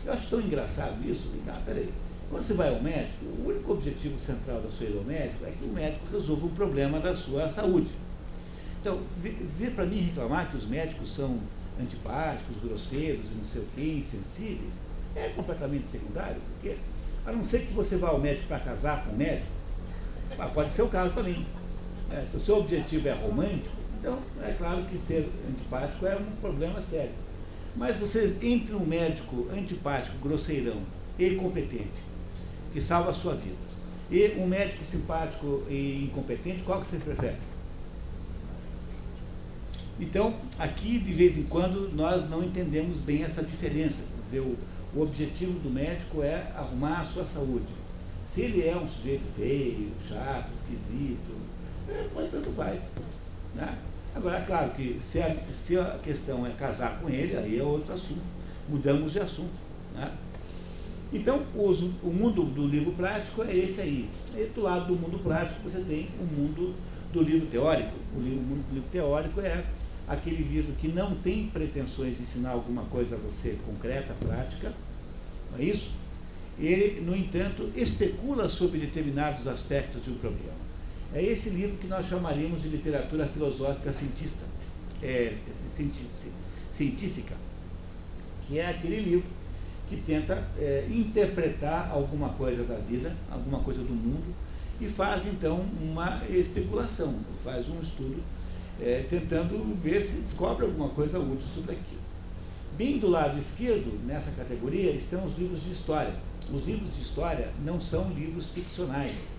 Eu acho tão engraçado isso. Peraí. Quando você vai ao médico, o único objetivo central da sua ida ao médico é que o médico resolva um problema da sua saúde. Então, vir para mim reclamar que os médicos são antipáticos, grosseiros e não sei o que, insensíveis, é completamente secundário, porque a não ser que você vá ao médico para casar com o médico, pode ser o caso também. Se o seu objetivo é romântico, então é claro que ser antipático é um problema sério. Mas vocês, entre um médico antipático, grosseirão e incompetente, que salva a sua vida, e um médico simpático e incompetente, qual que você prefere? Então, aqui, de vez em quando, nós não entendemos bem essa diferença. Quer dizer, o objetivo do médico é arrumar a sua saúde. Se ele é um sujeito feio, chato, esquisito, tanto faz. Né? Agora, é claro que se a questão é casar com ele, aí é outro assunto. Mudamos de assunto. Né? Então, o mundo do livro prático é esse aí. E do lado do mundo prático, você tem o mundo do livro teórico. O mundo do livro teórico é aquele livro que não tem pretensões de ensinar alguma coisa a você concreta, prática, não é isso? Ele, no entanto, especula sobre determinados aspectos de um problema. É esse livro que nós chamaríamos de literatura filosófica científica, que é aquele livro que tenta interpretar alguma coisa da vida, alguma coisa do mundo, e faz então uma especulação, faz um estudo tentando ver se descobre alguma coisa útil sobre aquilo. Bem do lado esquerdo, nessa categoria, estão os livros de história. Os livros de história não são livros ficcionais.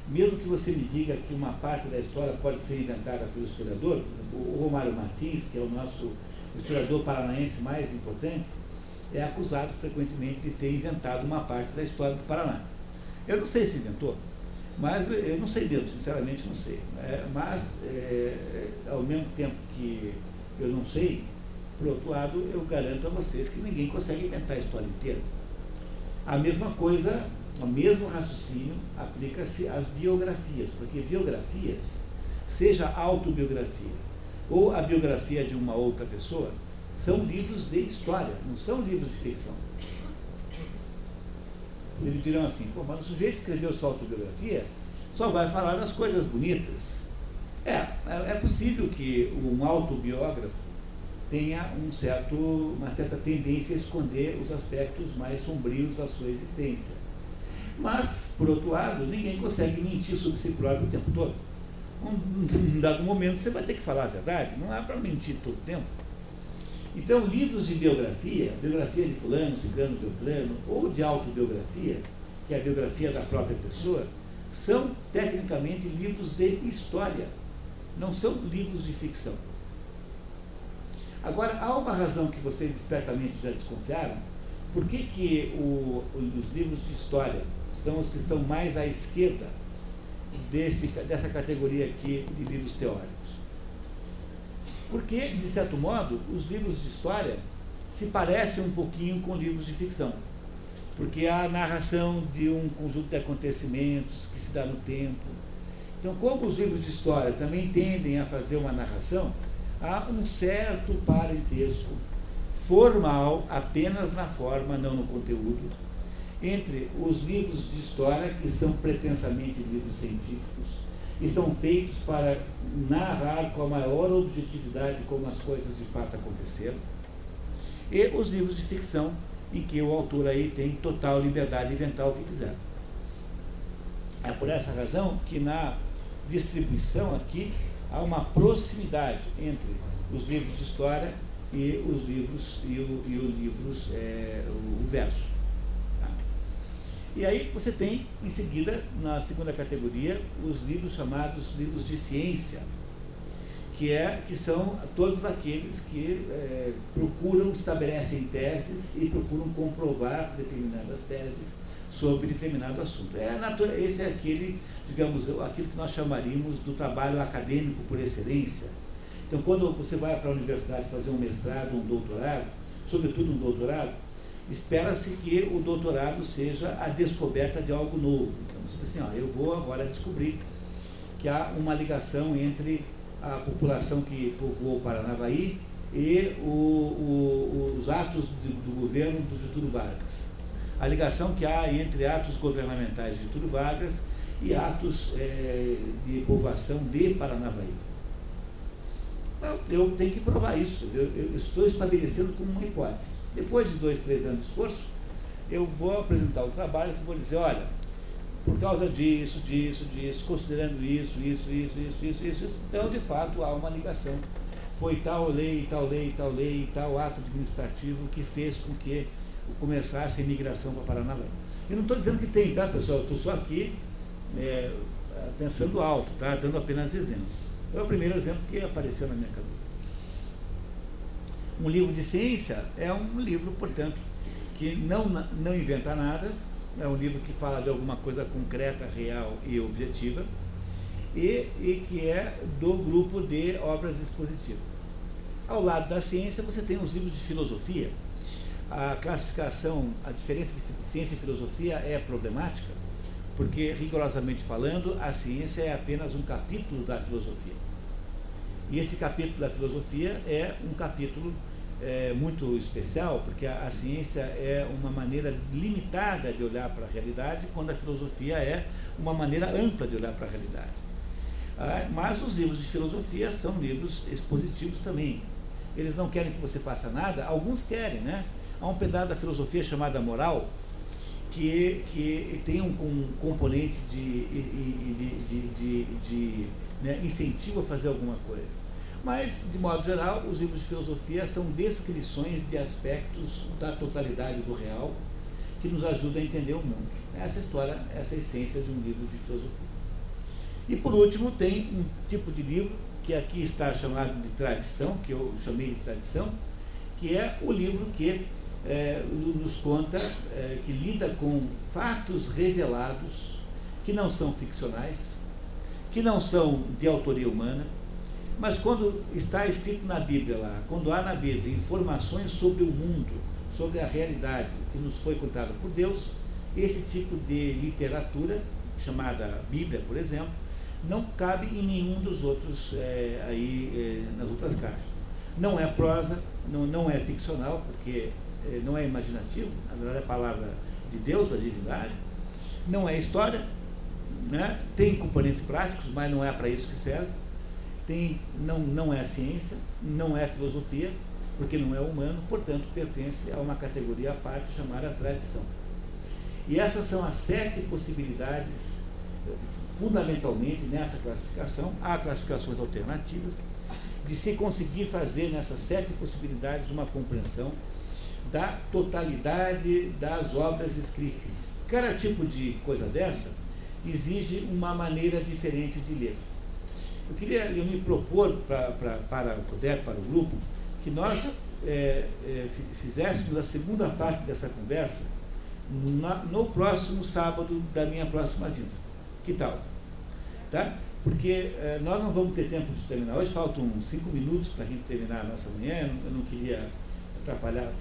Mesmo que você me diga que uma parte da história pode ser inventada pelo historiador, o Romário Martins, que é o nosso historiador paranaense mais importante, é acusado frequentemente de ter inventado uma parte da história do Paraná. Eu não sei se inventou, mas eu não sei mesmo, sinceramente não sei. Mas, ao mesmo tempo que eu não sei, por outro lado, eu garanto a vocês que ninguém consegue inventar a história inteira. A mesma coisa, o mesmo raciocínio aplica-se às biografias, porque biografias, seja a autobiografia ou a biografia de uma outra pessoa, são livros de história, não são livros de ficção. Eles dirão assim, pô, mas o sujeito escreveu sua autobiografia, só vai falar das coisas bonitas. É possível que um autobiógrafo tenha uma certa tendência a esconder os aspectos mais sombrios da sua existência. Mas, por outro lado, ninguém consegue mentir sobre si próprio o tempo todo. Num dado momento você vai ter que falar a verdade, não é para mentir todo o tempo. Então, livros de biografia de fulano, ciclano, beltrano, ou de autobiografia, que é a biografia da própria pessoa, são, tecnicamente, livros de história, não são livros de ficção. Agora, há uma razão que vocês espertamente já desconfiaram. Por que os livros de história são os que estão mais à esquerda dessa categoria aqui de livros teóricos? Porque, de certo modo, os livros de história se parecem um pouquinho com livros de ficção. Porque há a narração de um conjunto de acontecimentos que se dá no tempo. Então, como os livros de história também tendem a fazer uma narração, há um certo parentesco formal, apenas na forma, não no conteúdo, entre os livros de história, que são pretensamente livros científicos, e são feitos para narrar com a maior objetividade como as coisas de fato aconteceram, e os livros de ficção, em que o autor aí tem total liberdade de inventar o que quiser. É por essa razão que na distribuição aqui há uma proximidade entre os livros de história e os livros o verso. Tá? E aí você tem, em seguida, na segunda categoria, os livros chamados livros de ciência, que são todos aqueles que estabelecem teses e procuram comprovar determinadas teses sobre determinado assunto. Esse é aquele, digamos, aquilo que nós chamaríamos do trabalho acadêmico por excelência. Então, quando você vai para a universidade fazer um mestrado, um doutorado, sobretudo um doutorado, espera-se que o doutorado seja a descoberta de algo novo. Então, você diz assim, eu vou agora descobrir que há uma ligação entre a população que povoou o Paranavaí e os atos do governo do Getúlio Vargas. A ligação que há entre atos governamentais de Getúlio Vargas e atos de povoação de Paranavaí. Eu tenho que provar isso, eu estou estabelecendo como uma hipótese. Depois de 2, 3 anos de esforço, eu vou apresentar o trabalho e vou dizer, olha, por causa disso, considerando isso, então, de fato, há uma ligação. Foi tal lei, tal ato administrativo que fez com que começasse a imigração para Paranavaí. Eu não estou dizendo que tem, tá, pessoal? Estou só aqui pensando alto, tá? Dando apenas exemplos. É o primeiro exemplo que apareceu na minha cabeça. Um livro de ciência é um livro, portanto, que não inventa nada, é um livro que fala de alguma coisa concreta, real e objetiva, e que é do grupo de obras expositivas. Ao lado da ciência, você tem os livros de filosofia. A classificação, a diferença de ciência e filosofia é problemática, porque, rigorosamente falando, a ciência é apenas um capítulo da filosofia. E esse capítulo da filosofia é um capítulo muito especial, porque a ciência é uma maneira limitada de olhar para a realidade, quando a filosofia é uma maneira ampla de olhar para a realidade. Mas os livros de filosofia são livros expositivos também. Eles não querem que você faça nada, alguns querem, né? há um pedaço da filosofia chamada moral que tem um componente de né, incentivo a fazer alguma coisa. Mas, de modo geral, os livros de filosofia são descrições de aspectos da totalidade do real que nos ajudam a entender o mundo. Essa história, essa é a essência de um livro de filosofia. E, por último, tem um tipo de livro que aqui está chamado de tradição, que eu chamei de tradição, que é o livro que nos conta, que lida com fatos revelados, que não são ficcionais, que não são de autoria humana, mas quando está escrito na Bíblia lá, quando há na Bíblia informações sobre o mundo, sobre a realidade que nos foi contada por Deus, esse tipo de literatura, chamada Bíblia, por exemplo, não cabe em nenhum dos outros, nas outras caixas. Não é prosa, não é ficcional, porque não é imaginativo, na verdade é a palavra de Deus, da divindade. Não é história, né? Tem componentes práticos, mas não é para isso que serve. Não é ciência, não é filosofia, porque não é humano, portanto pertence a uma categoria à parte chamada tradição. E essas são as 7 possibilidades, fundamentalmente nessa classificação. Há classificações alternativas, de se conseguir fazer nessas 7 possibilidades uma compreensão da totalidade das obras escritas. Cada tipo de coisa dessa exige uma maneira diferente de ler. Eu me propor para o grupo, que nós fizéssemos a segunda parte dessa conversa no próximo sábado da minha próxima vinda. Que tal? Tá? Porque nós não vamos ter tempo de terminar hoje, faltam uns 5 minutos para a gente terminar a nossa manhã, eu não queria atrapalhar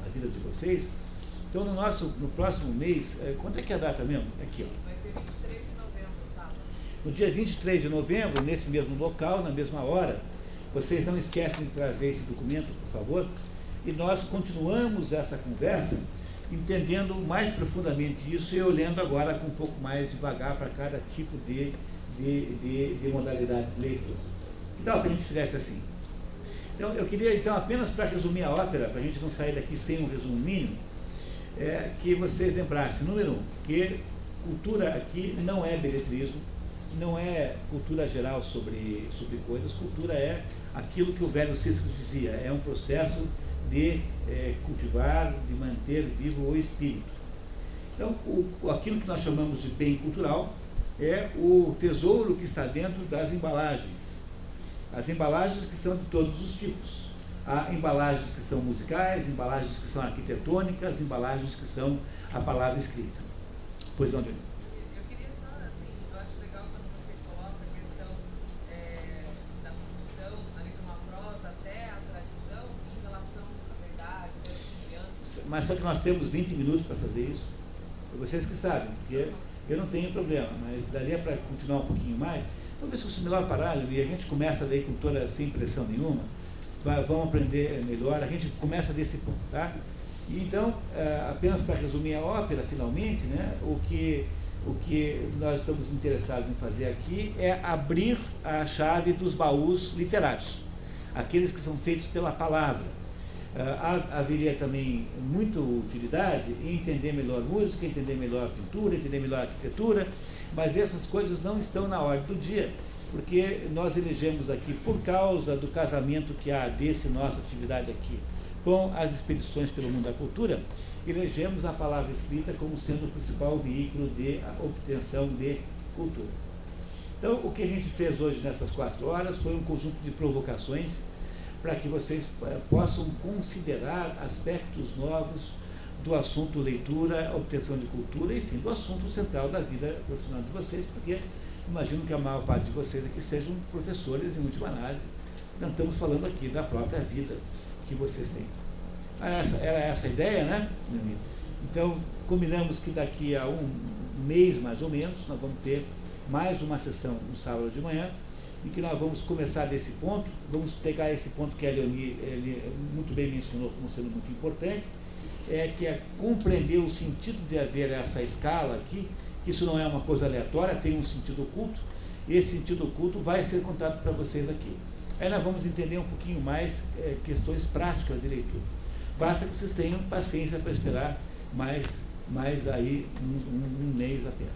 a vida de vocês. Então, no próximo mês, quando é que é a data mesmo? Aqui, ó. Vai ser 23 de novembro, sábado. No dia 23 de novembro, nesse mesmo local, na mesma hora, vocês não esquecem de trazer esse documento, por favor, e nós continuamos essa conversa entendendo mais profundamente isso e olhando agora com um pouco mais devagar para cada tipo de modalidade de leitura. Que tal se a gente fizesse assim? Então, eu queria, apenas para resumir a ópera, para a gente não sair daqui sem um resumo mínimo, que vocês lembrassem, número 1, que cultura aqui não é beletrismo, não é cultura geral sobre coisas, cultura é aquilo que o velho Cícero dizia, é um processo de cultivar, de manter vivo o espírito. Então, aquilo que nós chamamos de bem cultural é o tesouro que está dentro das embalagens. As embalagens que são de todos os tipos. Há embalagens que são musicais, embalagens que são arquitetônicas, embalagens que são a palavra escrita. Pois não, Dani? Eu queria só, assim, eu acho legal quando você coloca a questão da função ali de uma prosa até a tradição em relação à verdade, às semelhanças. Mas só que nós temos 20 minutos para fazer isso. Vocês que sabem, porque eu não tenho problema, mas daria para continuar um pouquinho mais. Então, se fosse melhor parar e a gente começa a ler com toda sem pressão nenhuma, vamos aprender melhor, a gente começa desse ponto, tá? E então, apenas para resumir a ópera, finalmente, né, o que nós estamos interessados em fazer aqui é abrir a chave dos baús literários, aqueles que são feitos pela palavra. Haveria também muita utilidade em entender melhor música, entender melhor pintura, entender melhor arquitetura, mas essas coisas não estão na ordem do dia, porque nós elegemos aqui, por causa do casamento que há desse nossa atividade aqui com as expedições pelo mundo da cultura, elegemos a palavra escrita como sendo o principal veículo de obtenção de cultura. Então, o que a gente fez hoje nessas 4 horas foi um conjunto de provocações para que vocês possam considerar aspectos novos do assunto leitura, obtenção de cultura, enfim, do assunto central da vida profissional de vocês, porque imagino que a maior parte de vocês aqui sejam professores, em última análise. Não estamos falando aqui da própria vida que vocês têm. Era essa a ideia, né? Então, combinamos que daqui a um mês, mais ou menos, nós vamos ter mais uma sessão no sábado de manhã, em que nós vamos começar desse ponto, vamos pegar esse ponto que a Leonie muito bem mencionou como sendo muito importante, que é compreender o sentido de haver essa escala aqui, que isso não é uma coisa aleatória, tem um sentido oculto, e esse sentido oculto vai ser contado para vocês aqui. Aí nós vamos entender um pouquinho mais questões práticas de leitura. Basta que vocês tenham paciência para esperar mais aí um mês apenas.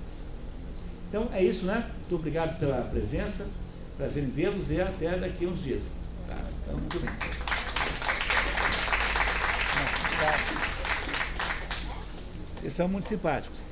Então é isso, né? Muito obrigado pela presença, prazer em vê-los e até daqui a uns dias. Tá? Então, muito bem. Vocês são muito simpáticos.